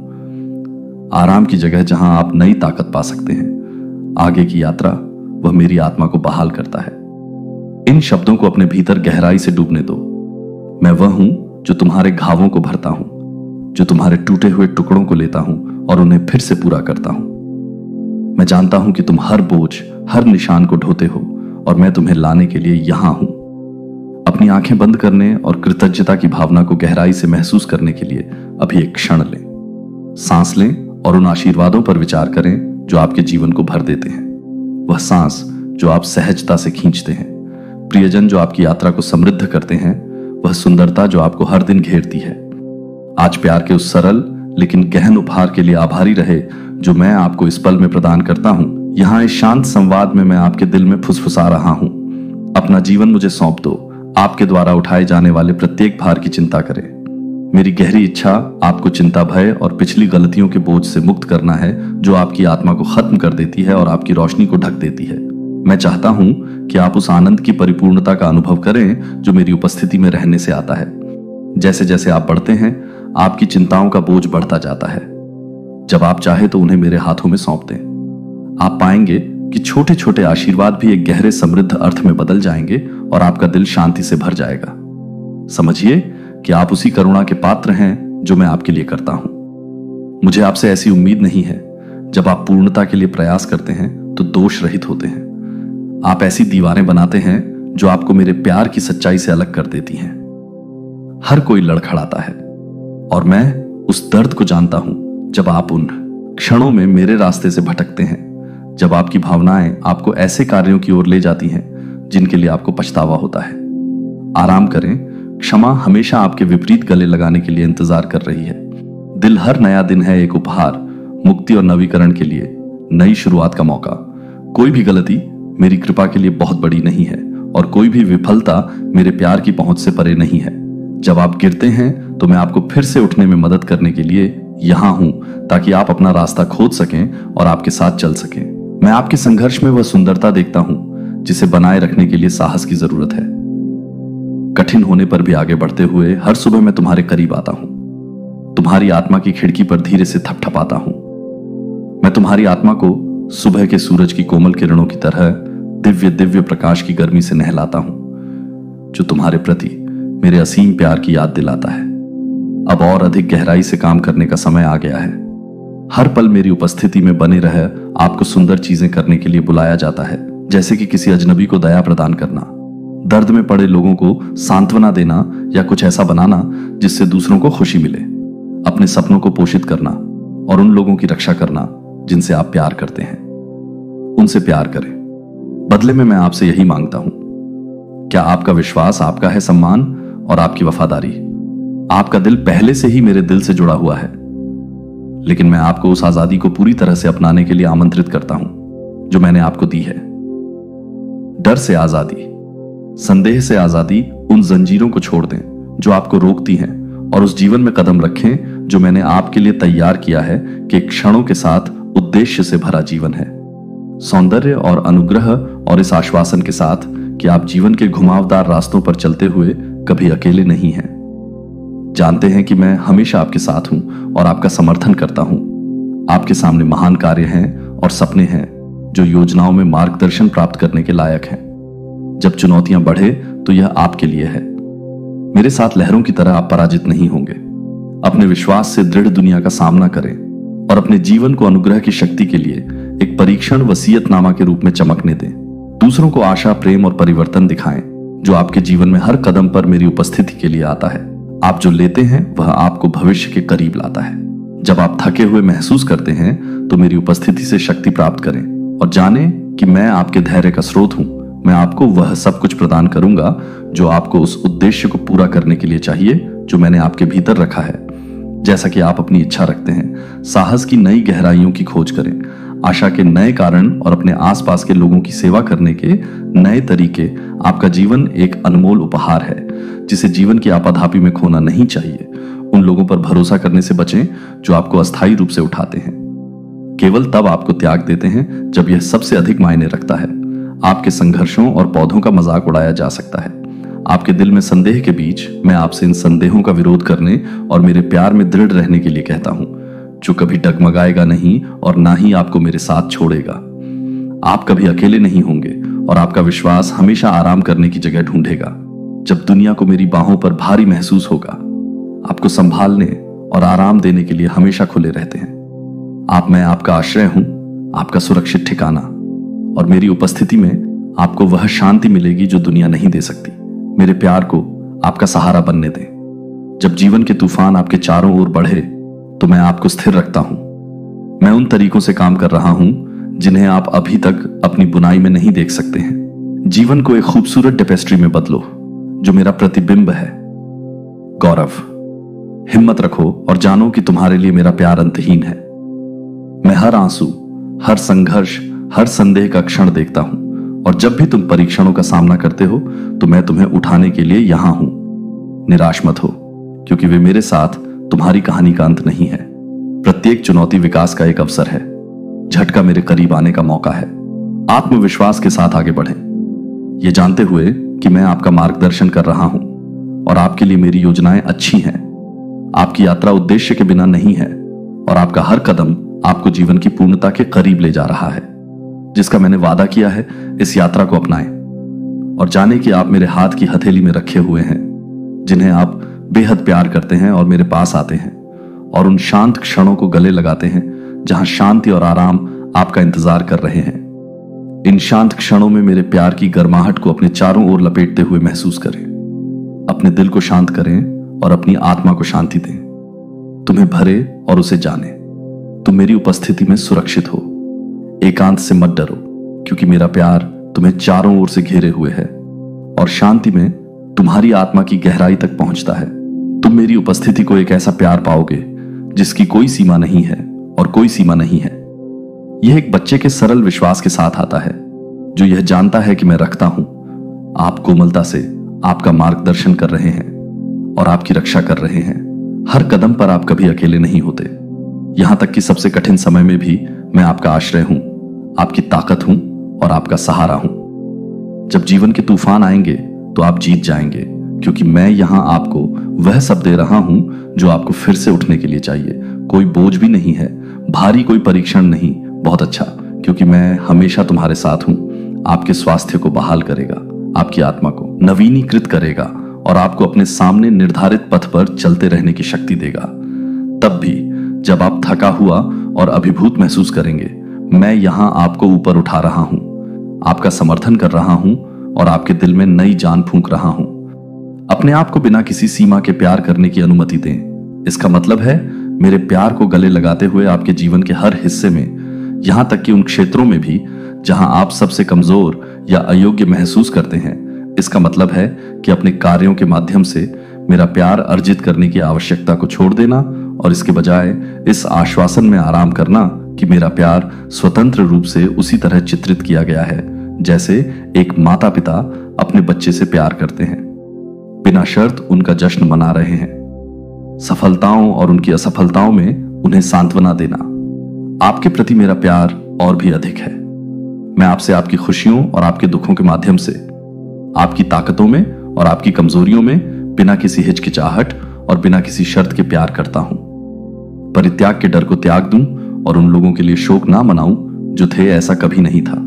आराम की जगह जहां आप नई ताकत पा सकते हैं। आगे की यात्रा वह मेरी आत्मा को बहाल करता है। इन शब्दों को अपने भीतर गहराई से डूबने दो। मैं वह हूं जो तुम्हारे घावों को भरता हूं, जो तुम्हारे टूटे हुए टुकड़ों को लेता हूं और उन्हें फिर से पूरा करता हूं। मैं जानता हूं कि तुम हर बोझ, हर निशान को ढोते हो और मैं तुम्हें लाने के लिए यहां हूं। अपनी आंखें बंद करने और कृतज्ञता की भावना को गहराई से महसूस करने के लिए अभी एक क्षण लें। सांस लें और उन आशीर्वादों पर विचार करें जो आपके जीवन को भर देते हैं। वह सांस जो आप सहजता से खींचते हैं, प्रियजन जो आपकी यात्रा को समृद्ध करते हैं, वह सुंदरता जो आपको हर दिन घेरती है। आज प्यार के उस सरल लेकिन गहन उपहार के लिए आभारी रहे जो मैं आपको इस पल में प्रदान करता हूं। यहां इस शांत संवाद में मैं आपके दिल में फुसफुसा रहा हूं। अपना जीवन मुझे सौंप दो। आपके द्वारा उठाए जाने वाले प्रत्येक भार की चिंता करें। मेरी गहरी इच्छा आपको चिंता, भय और पिछली गलतियों के बोझ से मुक्त करना है जो आपकी आत्मा को खत्म कर देती है और आपकी रोशनी को ढक देती है। मैं चाहता हूं कि आप उस आनंद की परिपूर्णता का अनुभव करें जो मेरी उपस्थिति में रहने से आता है। जैसे जैसे आप बढ़ते हैं, आपकी चिंताओं का बोझ बढ़ता जाता है। जब आप चाहे तो उन्हें मेरे हाथों में सौंप दें। आप पाएंगे कि छोटे छोटे आशीर्वाद भी एक गहरे समृद्ध अर्थ में बदल जाएंगे और आपका दिल शांति से भर जाएगा। समझिए कि आप उसी करुणा के पात्र हैं जो मैं आपके लिए करता हूं। मुझे आपसे ऐसी उम्मीद नहीं है। जब आप पूर्णता के लिए प्रयास करते हैं तो दोष रहित होते हैं। आप ऐसी दीवारें बनाते हैं जो आपको मेरे प्यार की सच्चाई से अलग कर देती हैं। हर कोई लड़खड़ाता है और मैं उस दर्द को जानता हूं जब आप उन क्षणों में मेरे रास्ते से भटकते हैं, जब आपकी भावनाएं आपको ऐसे कार्यों की ओर ले जाती हैं जिनके लिए आपको पछतावा होता है। आराम करें। क्षमा हमेशा आपके विपरीत गले लगाने के लिए इंतजार कर रही है। दिल हर नया दिन है एक उपहार, मुक्ति और नवीकरण के लिए नई शुरुआत का मौका। कोई भी गलती मेरी कृपा के लिए बहुत बड़ी नहीं है और कोई भी विफलता मेरे प्यार की पहुंच से परे नहीं है। जब आप गिरते हैं तो मैं आपको फिर से उठने में मदद करने के लिए यहां हूं ताकि आप अपना रास्ता खोज सकें और आपके साथ चल सकें। मैं आपके संघर्ष में वह सुंदरता देखता हूं जिसे बनाए रखने के लिए साहस की जरूरत है। कठिन होने पर भी आगे बढ़ते हुए हर सुबह मैं तुम्हारे करीब आता हूं। तुम्हारी आत्मा की खिड़की पर धीरे से थपथपाता हूं। मैं तुम्हारी आत्मा को सुबह के सूरज की कोमल किरणों की तरह दिव्य दिव्य प्रकाश की गर्मी से नहलाता हूं जो तुम्हारे प्रति मेरे असीम प्यार की याद दिलाता है। अब और अधिक गहराई से काम करने का समय आ गया है। हर पल मेरी उपस्थिति में बने रहे आपको सुंदर चीजें करने के लिए बुलाया जाता है, जैसे कि किसी अजनबी को दया प्रदान करना, दर्द में पड़े लोगों को सांत्वना देना या कुछ ऐसा बनाना जिससे दूसरों को खुशी मिले, अपने सपनों को पोषित करना और उन लोगों की रक्षा करना जिनसे आप प्यार करते हैं। उनसे प्यार करें। बदले में मैं आपसे यही मांगता हूं। क्या आपका विश्वास आपका है सम्मान और आपकी वफादारी? आपका दिल पहले से ही मेरे दिल से जुड़ा हुआ है, लेकिन मैं आपको उस आजादी को पूरी तरह से अपनाने के लिए आमंत्रित करता हूं जो मैंने आपको दी है। डर से आजादी, संदेह से आजादी, उन जंजीरों को छोड़ दें जो आपको रोकती हैं और उस जीवन में कदम रखें जो मैंने आपके लिए तैयार किया है कि क्षणों के साथ उद्देश्य से भरा जीवन है, सौंदर्य और अनुग्रह और इस आश्वासन के साथ कि आप जीवन के घुमावदार रास्तों पर चलते हुए कभी अकेले नहीं हैं। जानते हैं कि मैं हमेशा आपके साथ हूं और आपका समर्थन करता हूं। आपके सामने महान कार्य हैं और सपने हैं जो योजनाओं में मार्गदर्शन प्राप्त करने के लायक हैं। जब चुनौतियां बढ़े तो यह आपके लिए है। मेरे साथ लहरों की तरह आप पराजित नहीं होंगे। अपने विश्वास से दृढ़ दुनिया का सामना करें और अपने जीवन को अनुग्रह की शक्ति के लिए एक परीक्षण वसीयतनामा के रूप में चमकने दें। दूसरों को आशा, प्रेम और परिवर्तन दिखाएं जो आपके जीवन में हर कदम पर मेरी उपस्थिति के लिए आता है। आप जो लेते हैं वह आपको भविष्य के करीब लाता है। जब आप थके हुए महसूस करते हैं तो मेरी उपस्थिति से शक्ति प्राप्त करें और जानें कि मैं आपके धैर्य का स्रोत हूं। मैं आपको वह सब कुछ प्रदान करूंगा जो आपको उस उद्देश्य को पूरा करने के लिए चाहिए जो मैंने आपके भीतर रखा है। जैसा कि आप अपनी इच्छा रखते हैं, साहस की नई गहराइयों की खोज करें, आशा के नए कारण और अपने आसपास के लोगों की सेवा करने के नए तरीके, आपका जीवन एक अनमोल उपहार है जिसे जीवन की आपाधापी में खोना नहीं चाहिए। उन लोगों पर भरोसा करने से बचें जो आपको अस्थायी रूप से उठाते हैं, केवल तब आपको त्याग देते हैं जब यह सबसे अधिक मायने रखता है। आपके संघर्षों और पौधों का मजाक उड़ाया जा सकता है। आपके दिल में संदेह के बीच मैं आपसे इन संदेहों का विरोध करने और मेरे प्यार में दृढ़ रहने के लिए कहता हूं, जो कभी डगमगाएगा नहीं और ना ही आपको मेरे साथ छोड़ेगा। आप कभी अकेले नहीं होंगे और आपका विश्वास हमेशा आराम करने की जगह ढूंढेगा। जब दुनिया को मेरी बाहों पर भारी महसूस होगा, आपको संभालने और आराम देने के लिए हमेशा खुले रहते हैं। मैं आपका आश्रय हूं, आपका सुरक्षित ठिकाना, और मेरी उपस्थिति में आपको वह शांति मिलेगी जो दुनिया नहीं दे सकती। मेरे प्यार को आपका सहारा बनने दें। जब जीवन के तूफान आपके चारों ओर बढ़े तो मैं आपको स्थिर रखता हूं। मैं उन तरीकों से काम कर रहा हूं जिन्हें आप अभी तक अपनी बुनाई में नहीं देख सकते हैं। जीवन को एक खूबसूरत टेपेस्ट्री में बदलो जो मेरा प्रतिबिंब है। गौरव, हिम्मत रखो और जानो कि तुम्हारे लिए मेरा प्यार अंतहीन है। मैं हर आंसू, हर संघर्ष, हर संदेह का क्षण देखता हूं, और जब भी तुम परीक्षणों का सामना करते हो तो मैं तुम्हें उठाने के लिए यहां हूं। निराश मत हो, क्योंकि वे मेरे साथ तुम्हारी कहानी का अंत नहीं है। प्रत्येक चुनौती विकास का एक अवसर है, झटका मेरे करीब आने का मौका है। आत्मविश्वास के साथ आगे बढ़ें, यह जानते हुए कि मैं आपका मार्गदर्शन कर रहा हूं और आपके लिए मेरी योजनाएं अच्छी हैं। आपकी यात्रा उद्देश्य के बिना नहीं है, और आपका हर कदम आपको जीवन की पूर्णता के करीब ले जा रहा है। जिसका मैंने वादा किया है, इस यात्रा को अपनाएं और जाने कि आप मेरे हाथ की हथेली में रखे हुए हैं, जिन्हें आप बेहद प्यार करते हैं और मेरे पास आते हैं और उन शांत क्षणों को गले लगाते हैं जहां शांति और आराम आपका इंतजार कर रहे हैं। इन शांत क्षणों में मेरे प्यार की गर्माहट को अपने चारों ओर लपेटते हुए महसूस करें। अपने दिल को शांत करें और अपनी आत्मा को शांति दें। तुम्हें भरे और उसे जाने। तुम मेरी उपस्थिति में सुरक्षित हो। एकांत से मत डरो, क्योंकि मेरा प्यार तुम्हें चारों ओर से घेरे हुए है और शांति में तुम्हारी आत्मा की गहराई तक पहुंचता है। तुम मेरी उपस्थिति को एक ऐसा प्यार पाओगे जिसकी कोई सीमा नहीं है और कोई सीमा नहीं है। यह एक बच्चे के सरल विश्वास के साथ आता है, जो यह जानता है कि मैं रखता हूं। आप कोमलता से आपका मार्गदर्शन कर रहे हैं और आपकी रक्षा कर रहे हैं। हर कदम पर आप कभी अकेले नहीं होते, यहां तक कि सबसे कठिन समय में भी मैं आपका आश्रय हूं, आपकी ताकत हूं और आपका सहारा हूं। जब जीवन के तूफान आएंगे तो आप जीत जाएंगे, क्योंकि मैं यहां आपको वह सब दे रहा हूं जो आपको फिर से उठने के लिए चाहिए। कोई बोझ भी नहीं है, भारी कोई परीक्षण नहीं। बहुत अच्छा, क्योंकि मैं हमेशा तुम्हारे साथ हूं। आपके स्वास्थ्य को बहाल करेगा, आपकी आत्मा को नवीनीकृत करेगा और आपको अपने सामने निर्धारित पथ पर चलते रहने की शक्ति देगा। तब भी जब आप थका हुआ और अभिभूत महसूस करेंगे, मैं यहां आपको ऊपर उठा रहा हूं, आपका समर्थन कर रहा हूं और आपके दिल में नई जान फूंक रहा हूं। अपने आप को बिना किसी सीमा के प्यार करने की अनुमति दें। इसका मतलब है मेरे प्यार को गले लगाते हुए आपके जीवन के हर हिस्से में, यहां तक कि उन क्षेत्रों में भी जहां आप सबसे कमजोर या अयोग्य महसूस करते हैं। इसका मतलब है कि अपने कार्यों के माध्यम से मेरा प्यार अर्जित करने की आवश्यकता को छोड़ देना और इसके बजाय इस आश्वासन में आराम करना कि मेरा प्यार स्वतंत्र रूप से उसी तरह चित्रित किया गया है जैसे एक माता पिता अपने बच्चे से प्यार करते हैं, बिना शर्त उनका जश्न मना रहे हैं। सफलताओं और उनकी असफलताओं में उन्हें सांत्वना देना। आपके प्रति मेरा प्यार और भी अधिक है। मैं आपसे आपकी खुशियों और आपके दुखों के माध्यम से, आपकी ताकतों में और आपकी कमजोरियों में बिना किसी हिचकिचाहट और बिना किसी शर्त के प्यार करता हूं। परित्याग के डर को त्याग दूं और उन लोगों के लिए शोक ना मनाऊं जो थे ऐसा कभी नहीं था।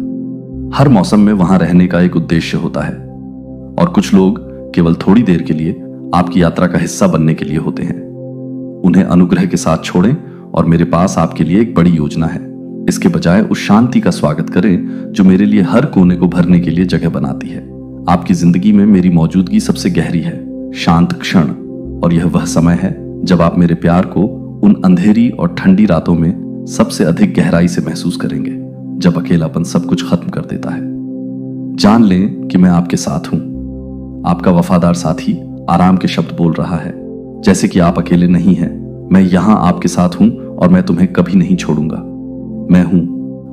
हर मौसम में वहां रहने का एक उद्देश्य होता है और कुछ लोग केवल थोड़ी देर के लिए आपकी यात्रा का हिस्सा बनने के लिए होते हैं। उन्हें अनुग्रह के साथ छोड़ें और मेरे पास आपके लिए एक बड़ी योजना है। इसके बजाय उस शांति का स्वागत करें जो मेरे लिए हर कोने को भरने के लिए जगह बनाती है। आपकी जिंदगी में मेरी मौजूदगी सबसे गहरी है, शांत क्षण, और यह वह समय है जब आप मेरे प्यार को उन अंधेरी और ठंडी रातों में सबसे अधिक गहराई से महसूस करेंगे, जब अकेलापन सब कुछ खत्म कर देता है। जान लें कि मैं आपके साथ हूं। आपका वफादार साथी आराम के शब्द बोल रहा है, जैसे कि आप अकेले नहीं हैं। मैं यहां आपके साथ हूं और मैं तुम्हें कभी नहीं छोड़ूंगा। मैं हूं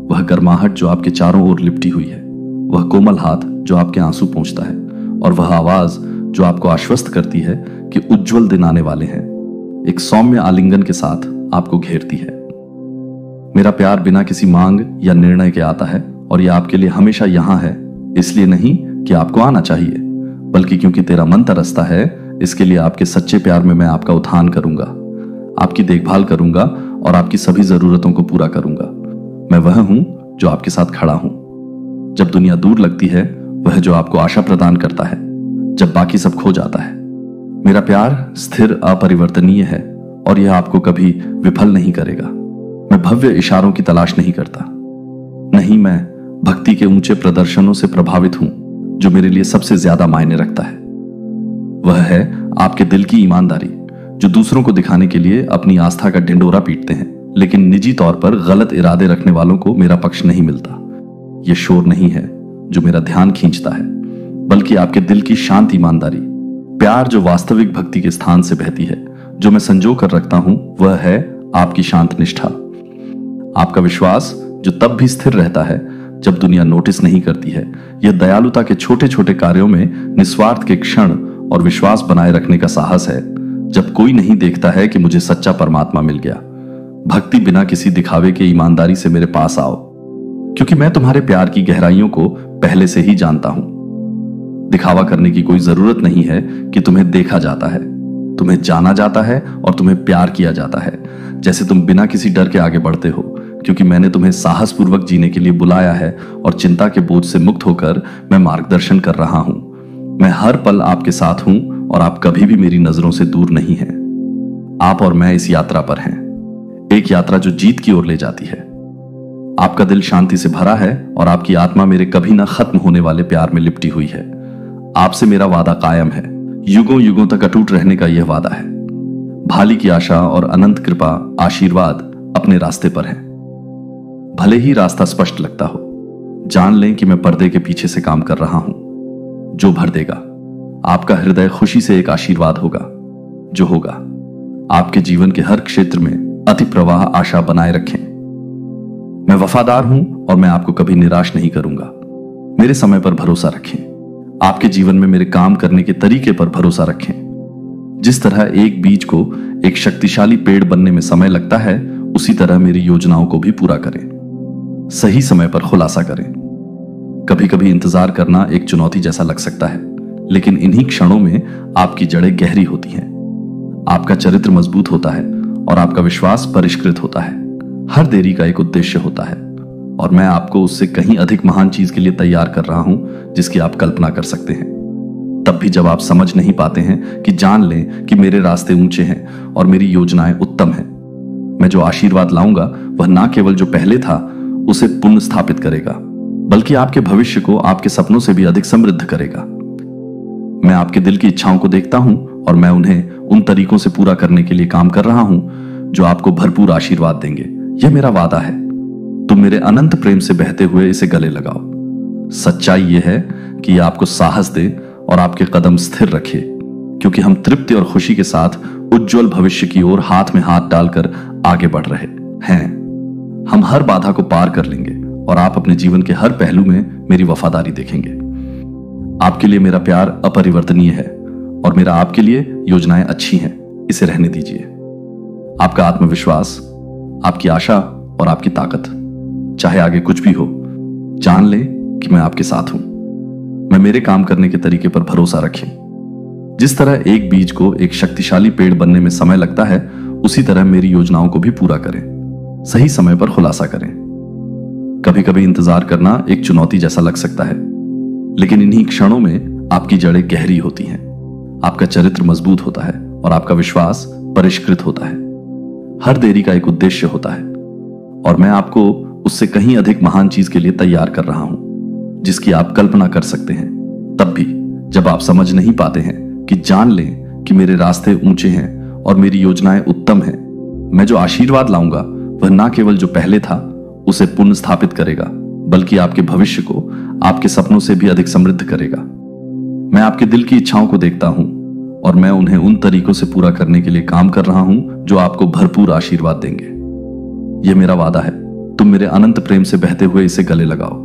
वह गर्माहट जो आपके चारों ओर लिपटी हुई है। वह कोमल हाथ जो आपके आंसू पोंछता है, और वह आवाज जो आपको आश्वस्त करती है कि उज्जवल दिन आने वाले हैं, एक सौम्य आलिंगन के साथ आपको घेरती है। मेरा प्यार बिना किसी मांग या निर्णय के आता है, और यह आपके लिए हमेशा यहां है, इसलिए नहीं कि आपको आना चाहिए, बल्कि क्योंकि तेरा मन तरसता है। इसके लिए आपके सच्चे प्यार में मैं आपका उत्थान करूंगा, आपकी देखभाल करूंगा और आपकी सभी जरूरतों को पूरा करूंगा। मैं वह हूं जो आपके साथ खड़ा हूं जब दुनिया दूर लगती है, वह जो आपको आशा प्रदान करता है जब बाकी सब खो जाता है। मेरा प्यार स्थिर अपरिवर्तनीय है और यह आपको कभी विफल नहीं करेगा। मैं भव्य इशारों की तलाश नहीं करता, नहीं, मैं भक्ति के ऊंचे प्रदर्शनों से प्रभावित हूं जो मेरे लिए सबसे ज्यादा मायने रखता है। वह है आपके दिल की ईमानदारी, जो दूसरों को दिखाने के लिए अपनी आस्था का ढिंडोरा पीटते हैं, लेकिन निजी तौर पर गलत इरादे रखने वालों को मेरा पक्ष नहीं मिलता। यह शोर नहीं है जो मेरा ध्यान खींचता है, बल्कि आपके दिल की शांत ईमानदारी। प्यार जो वास्तविक भक्ति के स्थान से बहती है, जो मैं संजो कर रखता हूं, वह है आपकी शांत निष्ठा। आपका विश्वास जो तब भी स्थिर रहता है जब दुनिया नोटिस नहीं करती है। यह दयालुता के छोटे छोटे कार्यों में निस्वार्थ के क्षण और विश्वास बनाए रखने का साहस है, जब कोई नहीं देखता है कि मुझे सच्चा परमात्मा मिल गया। भक्ति बिना किसी दिखावे के ईमानदारी से मेरे पास आओ, क्योंकि मैं तुम्हारे प्यार की गहराइयों को पहले से ही जानता हूं। दिखावा करने की कोई जरूरत नहीं है कि तुम्हें देखा जाता है, तुम्हें जाना जाता है और तुम्हें प्यार किया जाता है। जैसे तुम बिना किसी डर के आगे बढ़ते हो, क्योंकि मैंने तुम्हें साहसपूर्वक जीने के लिए बुलाया है और चिंता के बोझ से मुक्त होकर मैं मार्गदर्शन कर रहा हूं। मैं हर पल आपके साथ हूं और आप कभी भी मेरी नजरों से दूर नहीं हैं। आप और मैं इस यात्रा पर हैं, एक यात्रा जो जीत की ओर ले जाती है। आपका दिल शांति से भरा है और आपकी आत्मा मेरे कभी ना खत्म होने वाले प्यार में लिपटी हुई है। आपसे मेरा वादा कायम है, युगों युगों तक अटूट रहने का यह वादा है। भाली की आशा और अनंत कृपा आशीर्वाद अपने रास्ते पर है। भले ही रास्ता स्पष्ट लगता हो, जान लें कि मैं पर्दे के पीछे से काम कर रहा हूं, जो भर देगा आपका हृदय खुशी से एक आशीर्वाद होगा, जो होगा आपके जीवन के हर क्षेत्र में अति प्रवाह आशा बनाए रखें। मैं वफादार हूं और मैं आपको कभी निराश नहीं करूंगा। मेरे समय पर भरोसा रखें, आपके जीवन में मेरे काम करने के तरीके पर भरोसा रखें। जिस तरह एक बीज को एक शक्तिशाली पेड़ बनने में समय लगता है, उसी तरह मेरी योजनाओं को भी पूरा करें, सही समय पर खुलासा करें। कभी कभी इंतजार करना एक चुनौती जैसा लग सकता है, लेकिन इन्हीं क्षणों में आपकी जड़ें गहरी होती हैं, आपका चरित्र मजबूत होता है और आपका विश्वास परिष्कृत होता है। हर देरी का एक उद्देश्य होता है और मैं आपको उससे कहीं अधिक महान चीज के लिए तैयार कर रहा हूं जिसकी आप कल्पना कर सकते हैं। तब भी जब आप समझ नहीं पाते हैं कि जान लें कि मेरे रास्ते ऊंचे हैं और मेरी योजनाएं उत्तम हैं। मैं जो आशीर्वाद लाऊंगा वह ना केवल जो पहले था उसे पुनः स्थापित करेगा, बल्कि आपके भविष्य को आपके सपनों से भी अधिक समृद्ध करेगा। मैं आपके दिल की इच्छाओं को देखता हूं और मैं उन्हें उन तरीकों से पूरा करने के लिए काम कर रहा हूं जो आपको भरपूर आशीर्वाद देंगे। यह मेरा वादा है। तुम मेरे अनंत प्रेम से बहते हुए इसे गले लगाओ। सच्चाई यह है कि यह आपको साहस दे और आपके कदम स्थिर रखे, क्योंकि हम तृप्ति और खुशी के साथ उज्जवल भविष्य की ओर हाथ में हाथ डालकर आगे बढ़ रहे हैं। हम हर बाधा को पार कर लेंगे और आप अपने जीवन के हर पहलू में मेरी वफादारी देखेंगे। आपके लिए मेरा प्यार अपरिवर्तनीय है और मेरा आपके लिए योजनाएं अच्छी हैं, इसे रहने दीजिए। आपका आत्मविश्वास, आपकी आशा और आपकी ताकत, चाहे आगे कुछ भी हो, जान लें कि मैं आपके साथ हूं। मैं मेरे काम करने के तरीके पर भरोसा रखें। जिस तरह एक बीज को एक शक्तिशाली पेड़ बनने में समय लगता है, उसी तरह मेरी योजनाओं को भी पूरा करें, सही समय पर खुलासा करें। कभी कभी इंतजार करना एक चुनौती जैसा लग सकता है, लेकिन इन्हीं क्षणों में आपकी जड़ें गहरी होती हैं, आपका चरित्र मजबूत होता है और आपका विश्वास परिष्कृत होता है। हर देरी का एक उद्देश्य होता है और मैं आपको उससे कहीं अधिक महान चीज के लिए तैयार कर रहा हूं जिसकी आप कल्पना कर सकते हैं। तब भी जब आप समझ नहीं पाते हैं कि जान लें कि मेरे रास्ते ऊंचे हैं और मेरी योजनाएं उत्तम हैं। मैं जो आशीर्वाद लाऊंगा वह ना केवल जो पहले था उसे पुनः स्थापित करेगा, बल्कि आपके भविष्य को आपके सपनों से भी अधिक समृद्ध करेगा। मैं आपके दिल की इच्छाओं को देखता हूं और मैं उन्हें उन तरीकों से पूरा करने के लिए काम कर रहा हूं जो आपको भरपूर आशीर्वाद देंगे। यह मेरा वादा है। तुम मेरे अनंत प्रेम से बहते हुए इसे गले लगाओ।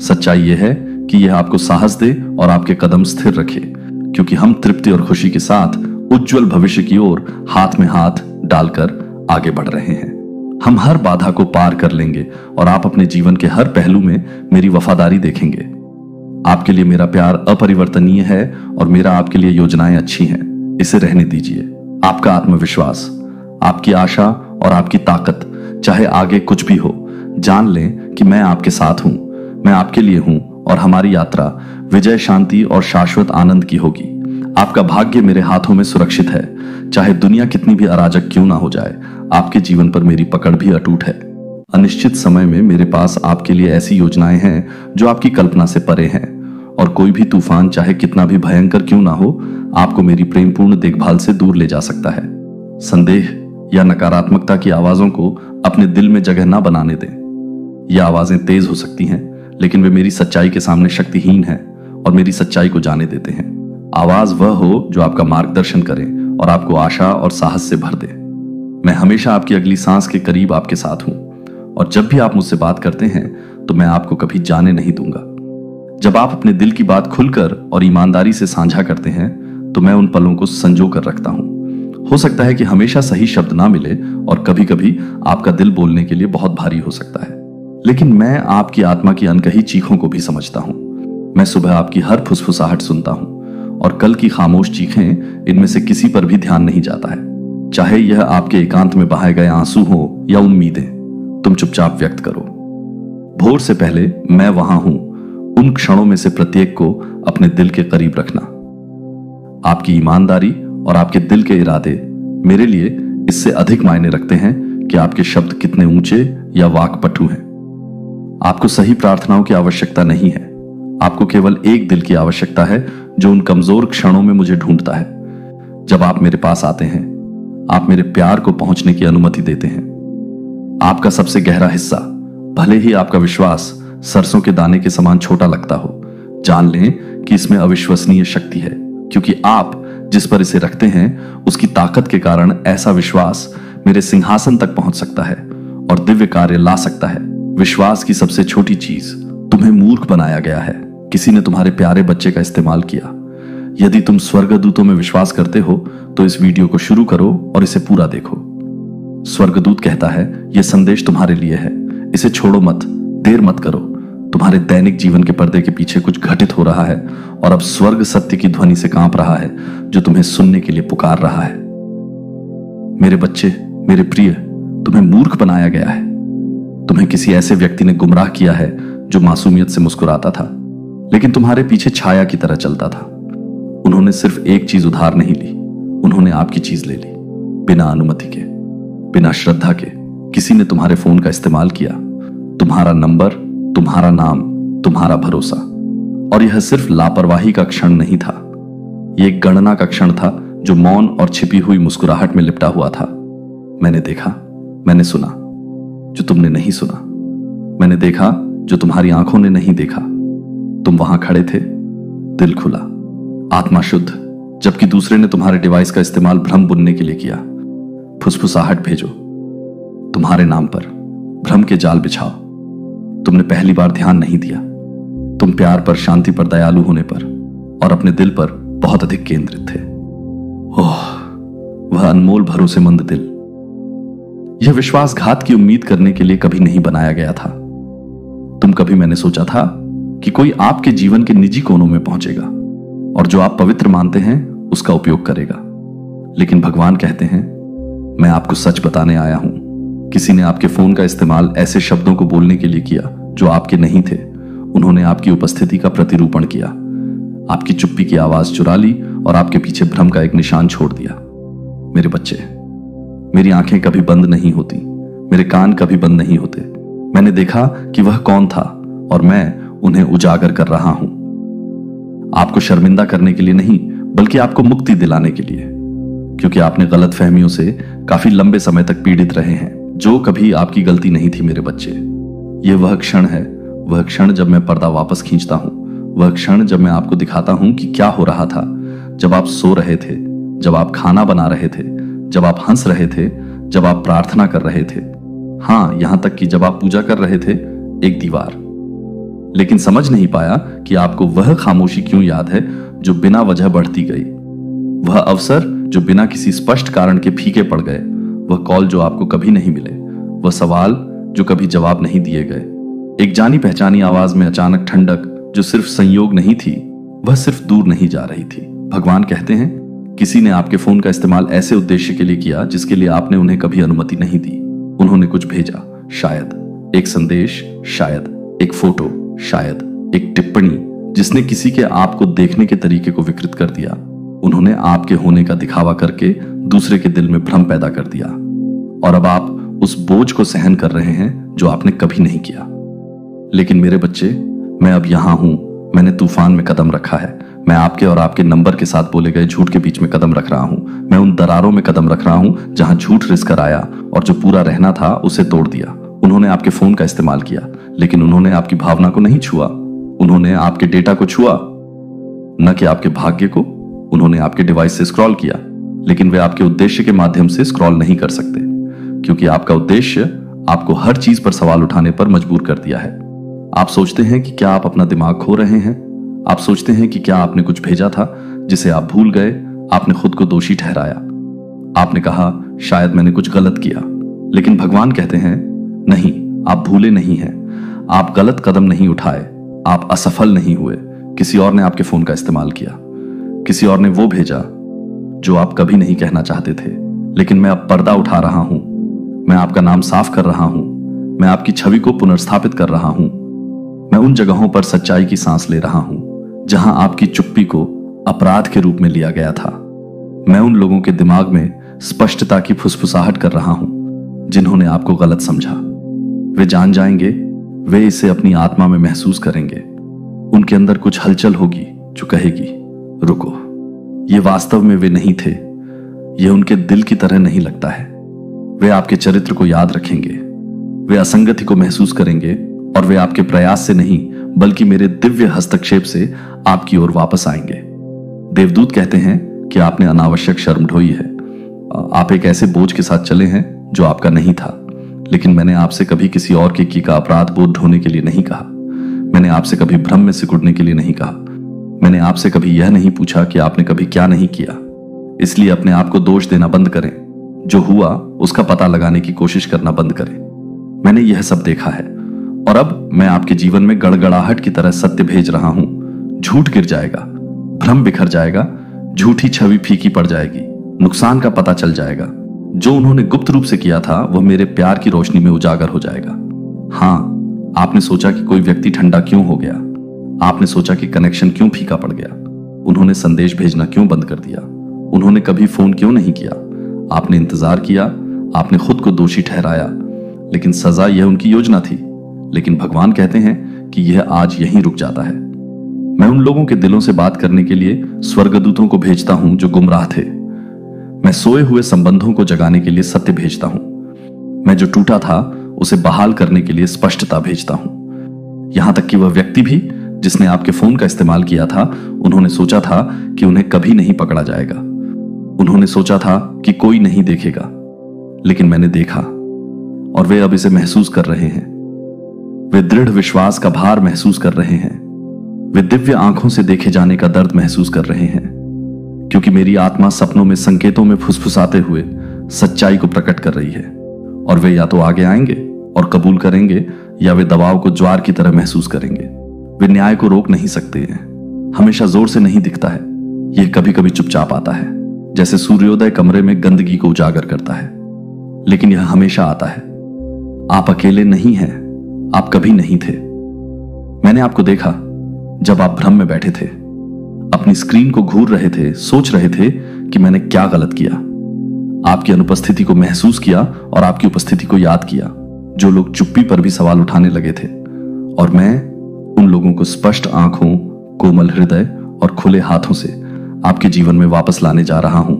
सच्चाई यह है कि यह आपको साहस दे और आपके कदम स्थिर रखे, क्योंकि हम तृप्ति और खुशी के साथ उज्जवल भविष्य की ओर हाथ में हाथ डालकर आगे बढ़ रहे हैं। हम हर बाधा को पार कर लेंगे और आप अपने जीवन के हर पहलू में मेरी वफादारी देखेंगे। आपके लिए मेरा प्यार अपरिवर्तनीय है और मेरा आपके लिए योजनाएं अच्छी हैं। इसे रहने दीजिए। आपका आत्मविश्वास, आपकी आशा और आपकी ताकत, चाहे आगे कुछ भी हो, जान लें कि मैं आपके साथ हूं, मैं आपके लिए हूं और हमारी यात्रा विजय, शांति और शाश्वत आनंद की होगी। आपका भाग्य मेरे हाथों में सुरक्षित है। चाहे दुनिया कितनी भी अराजक क्यों ना हो जाए, आपके जीवन पर मेरी पकड़ भी अटूट है। अनिश्चित समय में मेरे पास आपके लिए ऐसी योजनाएं हैं जो आपकी कल्पना से परे हैं, और कोई भी तूफान चाहे कितना भी भयंकर क्यों ना हो, आपको मेरी प्रेमपूर्ण देखभाल से दूर ले जा सकता है। संदेह या नकारात्मकता की आवाजों को अपने दिल में जगह ना बनाने दें। ये आवाजें तेज हो सकती हैं, लेकिन वे मेरी सच्चाई के सामने शक्तिहीन हैं और मेरी सच्चाई को जाने देते हैं। आवाज वह हो जो आपका मार्गदर्शन करे और आपको आशा और साहस से भर दे। मैं हमेशा आपकी अगली सांस के करीब आपके साथ हूं, और जब भी आप मुझसे बात करते हैं तो मैं आपको कभी जाने नहीं दूंगा। जब आप अपने दिल की बात खुलकर और ईमानदारी से साझा करते हैं तो मैं उन पलों को संजो कर रखता हूं। हो सकता है कि हमेशा सही शब्द ना मिले और कभी कभी आपका दिल बोलने के लिए बहुत भारी हो सकता है, लेकिन मैं आपकी आत्मा की अनकही चीखों को भी समझता हूं। मैं सुबह आपकी हर फुसफुसाहट सुनता हूं और कल की खामोश चीखें, इनमें से किसी पर भी ध्यान नहीं जाता है। चाहे यह आपके एकांत में बहाए गए आंसू हो या उम्मीदें, तुम चुपचाप व्यक्त करो। भोर से पहले मैं वहां हूं। उन क्षणों में से प्रत्येक को अपने दिल के करीब रखना। आपकी ईमानदारी और आपके दिल के इरादे मेरे लिए इससे अधिक मायने रखते हैं कि आपके शब्द कितने ऊंचे या वाक्पटु हैं। आपको सही प्रार्थनाओं की आवश्यकता नहीं है। आपको केवल एक दिल की आवश्यकता है जो उन कमजोर क्षणों में मुझे ढूंढता है। जब आप मेरे पास आते हैं, आप मेरे प्यार को पहुंचने की अनुमति देते हैं। आपका सबसे गहरा हिस्सा, भले ही आपका विश्वास सरसों के दाने के समान छोटा लगता हो, जान लें कि इसमें अविश्वसनीय शक्ति है, क्योंकि आप जिस पर इसे रखते हैं उसकी ताकत के कारण ऐसा विश्वास मेरे सिंहासन तक पहुंच सकता है और दिव्य कार्य ला सकता है। विश्वास की सबसे छोटी चीज, तुम्हें मूर्ख बनाया गया है। किसी ने तुम्हारे प्यारे बच्चे का इस्तेमाल किया। यदि तुम स्वर्गदूतों में विश्वास करते हो तो इस वीडियो को शुरू करो और इसे पूरा देखो। स्वर्गदूत कहता है, यह संदेश तुम्हारे लिए है, इसे छोड़ो मत, देर मत करो। तुम्हारे दैनिक जीवन के पर्दे के पीछे कुछ घटित हो रहा है और अब स्वर्ग सत्य की ध्वनि से कांप रहा है जो तुम्हें सुनने के लिए पुकार रहा है। मेरे बच्चे, मेरे प्रिय, तुम्हें मूर्ख बनाया गया है। तुम्हें किसी ऐसे व्यक्ति ने गुमराह किया है जो मासूमियत से मुस्कुराता था, लेकिन तुम्हारे पीछे छाया की तरह चलता था। उन्होंने सिर्फ एक चीज उधार नहीं ली, उन्होंने आपकी चीज ले ली, बिना अनुमति के, बिना श्रद्धा के। किसी ने तुम्हारे फोन का इस्तेमाल किया, तुम्हारा नंबर, तुम्हारा नाम, तुम्हारा भरोसा। और यह सिर्फ लापरवाही का क्षण नहीं था, यह एक गणना का क्षण था जो मौन और छिपी हुई मुस्कुराहट में लिपटा हुआ था। मैंने देखा, मैंने सुना जो तुमने नहीं सुना, मैंने देखा जो तुम्हारी आंखों ने नहीं देखा। तुम वहां खड़े थे, दिल खुला, आत्मा शुद्ध, जबकि दूसरे ने तुम्हारे डिवाइस का इस्तेमाल भ्रम बुनने के लिए किया। फुसफुसाहट भेजो तुम्हारे नाम पर, भ्रम के जाल बिछाओ। तुमने पहली बार ध्यान नहीं दिया। तुम प्यार पर, शांति पर, दयालु होने पर और अपने दिल पर बहुत अधिक केंद्रित थे। ओह, वह अनमोल भरोसेमंद दिल। यह विश्वासघात की उम्मीद करने के लिए कभी नहीं बनाया गया था। तुम कभी मैंने सोचा था कि कोई आपके जीवन के निजी कोनों में पहुंचेगा और जो आप पवित्र मानते हैं उसका उपयोग करेगा। लेकिन भगवान कहते हैं, मैं आपको सच बताने आया हूं। किसी ने आपके फोन का इस्तेमाल ऐसे शब्दों को बोलने के लिए किया जो आपके नहीं थे। उन्होंने आपकी उपस्थिति का प्रतिरूपण किया, आपकी चुप्पी की आवाज चुरा ली और आपके पीछे भ्रम का एक निशान छोड़ दिया। मेरे बच्चे, मेरी आंखें कभी बंद नहीं होती, मेरे कान कभी बंद नहीं होते। मैंने देखा कि वह कौन था और मैं उन्हें उजागर कर रहा हूं। आपको शर्मिंदा करने के लिए नहीं, बल्कि आपको मुक्ति दिलाने के लिए, क्योंकि आपने गलत फहमियों से काफी लंबे समय तक पीड़ित रहे हैं, जो कभी आपकी गलती नहीं थी। मेरे बच्चे, यह वह क्षण है, वह क्षण जब मैं पर्दा वापस खींचता हूं, वह क्षण जब मैं आपको दिखाता हूं कि क्या हो रहा था जब आप सो रहे थे, जब आप खाना बना रहे थे, जब आप हंस रहे थे, जब आप प्रार्थना कर रहे थे, हां, यहां तक कि जब आप पूजा कर रहे थे। एक दीवार, लेकिन समझ नहीं पाया कि आपको वह खामोशी क्यों याद है जो बिना वजह बढ़ती गई, वह अवसर जो बिना किसी स्पष्ट कारण के फीके पड़ गए, वह कॉल जो आपको कभी नहीं मिले, वह सवाल जो कभी जवाब नहीं दिए गए। एक जानी पहचानी आवाज में अचानक ठंडक जो सिर्फ संयोग नहीं थी, वह सिर्फ दूर नहीं जा रही थी। भगवान कहते हैं किसी ने आपके फोन का इस्तेमाल ऐसे उद्देश्य के लिए किया जिसके लिए आपने उन्हें कभी अनुमति नहीं दी। उन्होंने कुछ भेजा, शायद एक संदेश, शायद एक फोटो, शायद एक टिप्पणी जिसने किसी के आपको देखने के तरीके को विकृत कर दिया। उन्होंने आपके होने का दिखावा करके दूसरे के दिल में भ्रम पैदा कर दिया, और अब आप उस बोझ को सहन कर रहे हैं जो आपने कभी नहीं किया। लेकिन मेरे बच्चे, मैं अब यहां हूं। मैंने तूफान में कदम रखा है। मैं आपके और आपके नंबर के साथ बोले गए झूठ के बीच में कदम रख रहा हूं। मैं उन दरारों में कदम रख रहा हूं जहां झूठ रिस कर आया और जो पूरा रहना था उसे तोड़ दिया। उन्होंने आपके फोन का इस्तेमाल किया, लेकिन उन्होंने आपकी भावना को नहीं छुआ। उन्होंने आपके डेटा को छुआ, न कि आपके भाग्य को। उन्होंने आपके डिवाइस से स्क्रॉल किया, लेकिन वे आपके उद्देश्य के माध्यम से स्क्रॉल नहीं कर सकते, क्योंकि आपका उद्देश्य आपको हर चीज पर सवाल उठाने पर मजबूर कर दिया है। आप सोचते हैं कि क्या आप अपना दिमाग खो रहे हैं। आप सोचते हैं कि क्या आपने कुछ भेजा था जिसे आप भूल गए। आपने खुद को दोषी ठहराया। आपने कहा शायद मैंने कुछ गलत किया, लेकिन भगवान कहते हैं नहीं, आप भूले नहीं हैं। आप गलत कदम नहीं उठाए, आप असफल नहीं हुए। किसी और ने आपके फोन का इस्तेमाल किया, किसी और ने वो भेजा जो आप कभी नहीं कहना चाहते थे। लेकिन मैं अब पर्दा उठा रहा हूं। मैं आपका नाम साफ कर रहा हूं। मैं आपकी छवि को पुनर्स्थापित कर रहा हूं। मैं उन जगहों पर सच्चाई की सांस ले रहा हूं जहां आपकी चुप्पी को अपराध के रूप में लिया गया था। मैं उन लोगों के दिमाग में स्पष्टता की फुसफुसाहट कर रहा हूं जिन्होंने आपको गलत समझा। वे जान जाएंगे, वे इसे अपनी आत्मा में महसूस करेंगे। उनके अंदर कुछ हलचल होगी जो कहेगी रुको, ये वास्तव में वे नहीं थे। यह उनके दिल की तरह नहीं लगता है। वे आपके चरित्र को याद रखेंगे। वे असंगति को महसूस करेंगे और वे आपके प्रयास से नहीं बल्कि मेरे दिव्य हस्तक्षेप से आपकी ओर वापस आएंगे। देवदूत कहते हैं कि आपने अनावश्यक शर्म ढोई है। आप एक ऐसे बोझ के साथ चले हैं जो आपका नहीं था। लेकिन मैंने आपसे कभी किसी और के की का अपराध बोध ढोने के लिए नहीं कहा। मैंने आपसे कभी भ्रम में सिकुड़ने के लिए नहीं कहा। मैंने आपसे कभी यह नहीं पूछा कि आपने कभी क्या नहीं किया। इसलिए अपने आप को दोष देना बंद करें। जो हुआ उसका पता लगाने की कोशिश करना बंद करें। मैंने यह सब देखा है, और अब मैं आपके जीवन में गड़गड़ाहट की तरह सत्य भेज रहा हूं। झूठ गिर जाएगा, भ्रम बिखर जाएगा, झूठी छवि फीकी पड़ जाएगी, नुकसान का पता चल जाएगा। जो उन्होंने गुप्त रूप से किया था वह मेरे प्यार की रोशनी में उजागर हो जाएगा। हां, आपने सोचा कि कोई व्यक्ति ठंडा क्यों हो गया। आपने सोचा कि कनेक्शन क्यों फीका पड़ गया। उन्होंने संदेश भेजना क्यों बंद कर दिया। उन्होंने कभी फोन क्यों नहीं किया। आपने इंतजार किया, आपने खुद को दोषी ठहराया, लेकिन सजा यह उनकी योजना थी। लेकिन भगवान कहते हैं कि यह आज यहीं रुक जाता है। मैं उन लोगों के दिलों से बात करने के लिए स्वर्गदूतों को भेजता हूं जो गुमराह थे। मैं सोए हुए संबंधों को जगाने के लिए सत्य भेजता हूं। मैं जो टूटा था उसे बहाल करने के लिए स्पष्टता भेजता हूं। यहां तक कि वह व्यक्ति भी जिसने आपके फोन का इस्तेमाल किया था, उन्होंने सोचा था कि उन्हें कभी नहीं पकड़ा जाएगा। उन्होंने सोचा था कि कोई नहीं देखेगा, लेकिन मैंने देखा, और वे अब इसे महसूस कर रहे हैं। वे दृढ़ विश्वास का भार महसूस कर रहे हैं। वे दिव्य आंखों से देखे जाने का दर्द महसूस कर रहे हैं, क्योंकि मेरी आत्मा सपनों में संकेतों में फुसफुसाते हुए सच्चाई को प्रकट कर रही है। और वे या तो आगे आएंगे और कबूल करेंगे, या वे दबाव को ज्वार की तरह महसूस करेंगे। वे न्याय को रोक नहीं सकते हैं। हमेशा जोर से नहीं दिखता है, यह कभी कभी चुपचाप आता है, जैसे सूर्योदय कमरे में गंदगी को उजागर करता है, लेकिन यह हमेशा आता है। आप अकेले नहीं हैं, आप कभी नहीं थे। मैंने आपको देखा जब आप भ्रम में बैठे थे, अपनी स्क्रीन को घूर रहे थे, सोच रहे थे कि मैंने क्या गलत किया। आपकी अनुपस्थिति को महसूस किया और आपकी उपस्थिति को याद किया। जो लोग चुप्पी पर भी सवाल उठाने लगे थे, और मैं उन लोगों को स्पष्ट आंखों, कोमल हृदय और खुले हाथों से आपके जीवन में वापस लाने जा रहा हूं,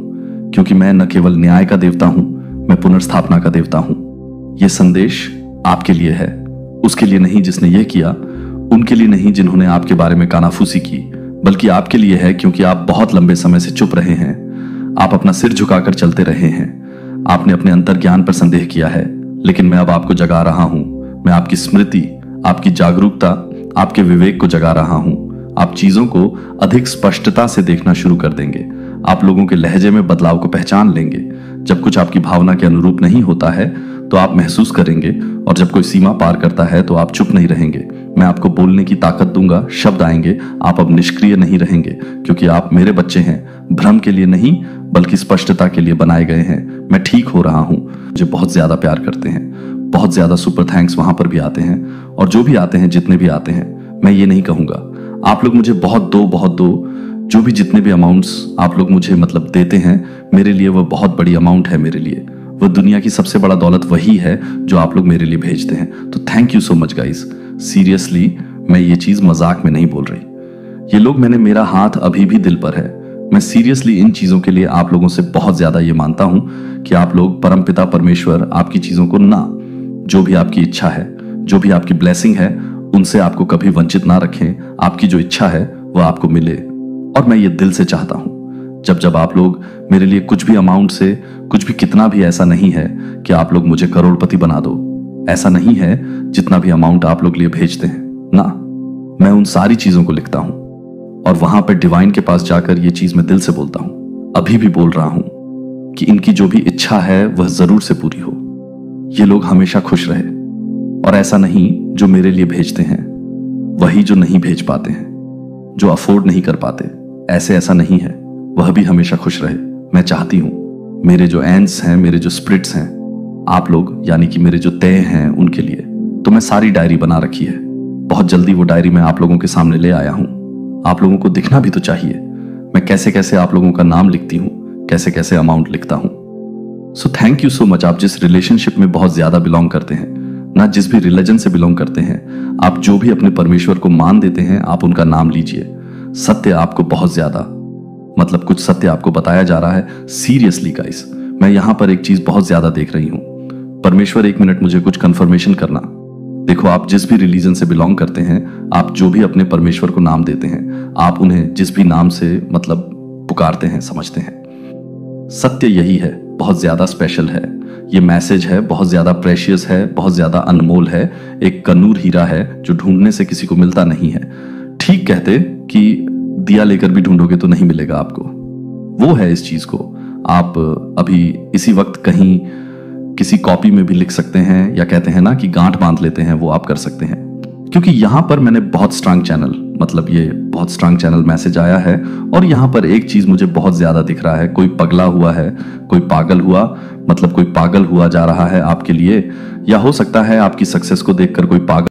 क्योंकि मैं न केवल न्याय का देवता हूं, मैं पुनर्स्थापना का देवता हूं। यह संदेश आपके लिए है, उसके लिए नहीं जिसने यह किया, उनके लिए नहीं जिन्होंने आपके बारे में कानाफूसी की, बल्कि आपके लिए है, क्योंकि आप बहुत लंबे समय से चुप रहे हैं। आप अपना सिर झुकाकर चलते रहे हैं। आपने अपने अंतर्ज्ञान पर संदेह किया है, लेकिन मैं अब आपको जगा रहा हूं। मैं आपकी स्मृति, आपकी जागरूकता, आपके विवेक को जगा रहा हूं। आप चीजों को अधिक स्पष्टता से देखना शुरू कर देंगे। आप लोगों के लहजे में बदलाव को पहचान लेंगे। जब कुछ आपकी भावना के अनुरूप नहीं होता है तो आप महसूस करेंगे, और जब कोई सीमा पार करता है तो आप चुप नहीं रहेंगे। मैं आपको बोलने की ताकत दूंगा, शब्द आएंगे, आप अब निष्क्रिय नहीं रहेंगे, क्योंकि आप मेरे बच्चे हैं। भ्रम के लिए नहीं बल्कि स्पष्टता के लिए बनाए गए हैं। मैं ठीक हो रहा हूं। मुझे बहुत ज्यादा प्यार करते हैं। बहुत ज्यादा सुपर थैंक्स वहां पर भी आते हैं, और जो भी आते हैं, जितने भी आते हैं, मैं ये नहीं कहूंगा आप लोग मुझे बहुत दो। जो भी जितने भी अमाउंट्स आप लोग मुझे मतलब देते हैं, मेरे लिए वो बहुत बड़ी अमाउंट है। मेरे लिए वो दुनिया की सबसे बड़ा दौलत वही है जो आप लोग मेरे लिए भेजते हैं। तो thank you so much guys. Seriously मैं ये चीज मजाक में नहीं बोल रही। ये लोग, मैंने मेरा हाथ अभी भी दिल पर है। मैं सीरियसली इन चीजों के लिए आप लोगों से बहुत ज्यादा ये मानता हूं कि आप लोग परमपिता परमेश्वर आपकी चीजों को ना, जो भी आपकी इच्छा है, जो भी आपकी ब्लेसिंग है, उनसे आपको कभी वंचित ना रखें। आपकी जो इच्छा है वो आपको मिले, और मैं ये दिल से चाहता हूं। जब आप लोग मेरे लिए कुछ भी अमाउंट से, कुछ भी कितना भी, ऐसा नहीं है कि आप लोग मुझे करोड़पति बना दो। ऐसा नहीं है जितना भी अमाउंट आप लोग लिए भेजते हैं ना। मैं उन सारी चीजों को लिखता हूं, और वहां पर डिवाइन के पास जाकर ये चीज मैं दिल से बोलता हूं। अभी भी बोल रहा हूं कि इनकी जो भी इच्छा है वह जरूर से पूरी हो। ये लोग हमेशा खुश रहे, और ऐसा नहीं जो मेरे लिए भेजते हैं वही जो नहीं भेज पाते हैं, जो अफोर्ड नहीं कर पाते, ऐसा नहीं है, वह भी हमेशा खुश रहे। मैं चाहती हूं मेरे जो एंड्स हैं, मेरे जो स्पिरिट्स हैं, आप लोग यानी कि मेरे जो तय हैं, उनके लिए तो मैं सारी डायरी बना रखी है। बहुत जल्दी वो डायरी मैं आप लोगों के सामने ले आया हूं। आप लोगों को दिखना भी तो चाहिए मैं कैसे कैसे आप लोगों का नाम लिखती हूं, कैसे कैसे अमाउंट लिखता हूं। So thank you so much. आप जिस रिलेशनशिप में बहुत ज्यादा बिलोंग करते हैं ना, जिस भी रिलीजन से बिलोंग करते हैं, आप जो भी अपने परमेश्वर को मान देते हैं, आप उनका नाम लीजिए। सत्य आपको बहुत ज्यादा, मतलब कुछ सत्य आपको बताया जा रहा है। सीरियसली गाइस, मैं यहां पर एक चीज बहुत ज्यादा देख रही हूं। परमेश्वर, एक मिनट मुझे कुछ कंफर्मेशन करना। देखो, आप जिस भी रिलीजन से बिलोंग करते हैं, आप जो भी अपने परमेश्वर को नाम देते हैं, आप उन्हें जिस भी नाम से मतलब पुकारते हैं, समझते हैं, सत्य यही है, बहुत ज्यादा स्पेशल है। ये मैसेज है, बहुत ज्यादा प्रेशियस है, बहुत ज्यादा अनमोल है, एक कनूर हीरा है जो ढूंढने से किसी को मिलता नहीं है। ठीक कहते कि दिया लेकर भी ढूंढोगे तो नहीं मिलेगा आपको। वो है इस चीज को आप अभी इसी वक्त कहीं किसी कॉपी में भी लिख सकते हैं, या कहते हैं ना कि गांठ बांध लेते हैं, वो आप कर सकते हैं। क्योंकि यहां पर मैंने बहुत स्ट्रांग चैनल, मतलब ये बहुत स्ट्रांग चैनल मैसेज आया है, और यहां पर एक चीज मुझे बहुत ज्यादा दिख रहा है। कोई पगला हुआ है, कोई पागल हुआ, मतलब कोई पागल हुआ जा रहा है आपके लिए, या हो सकता है आपकी सक्सेस को देखकर कोई पागल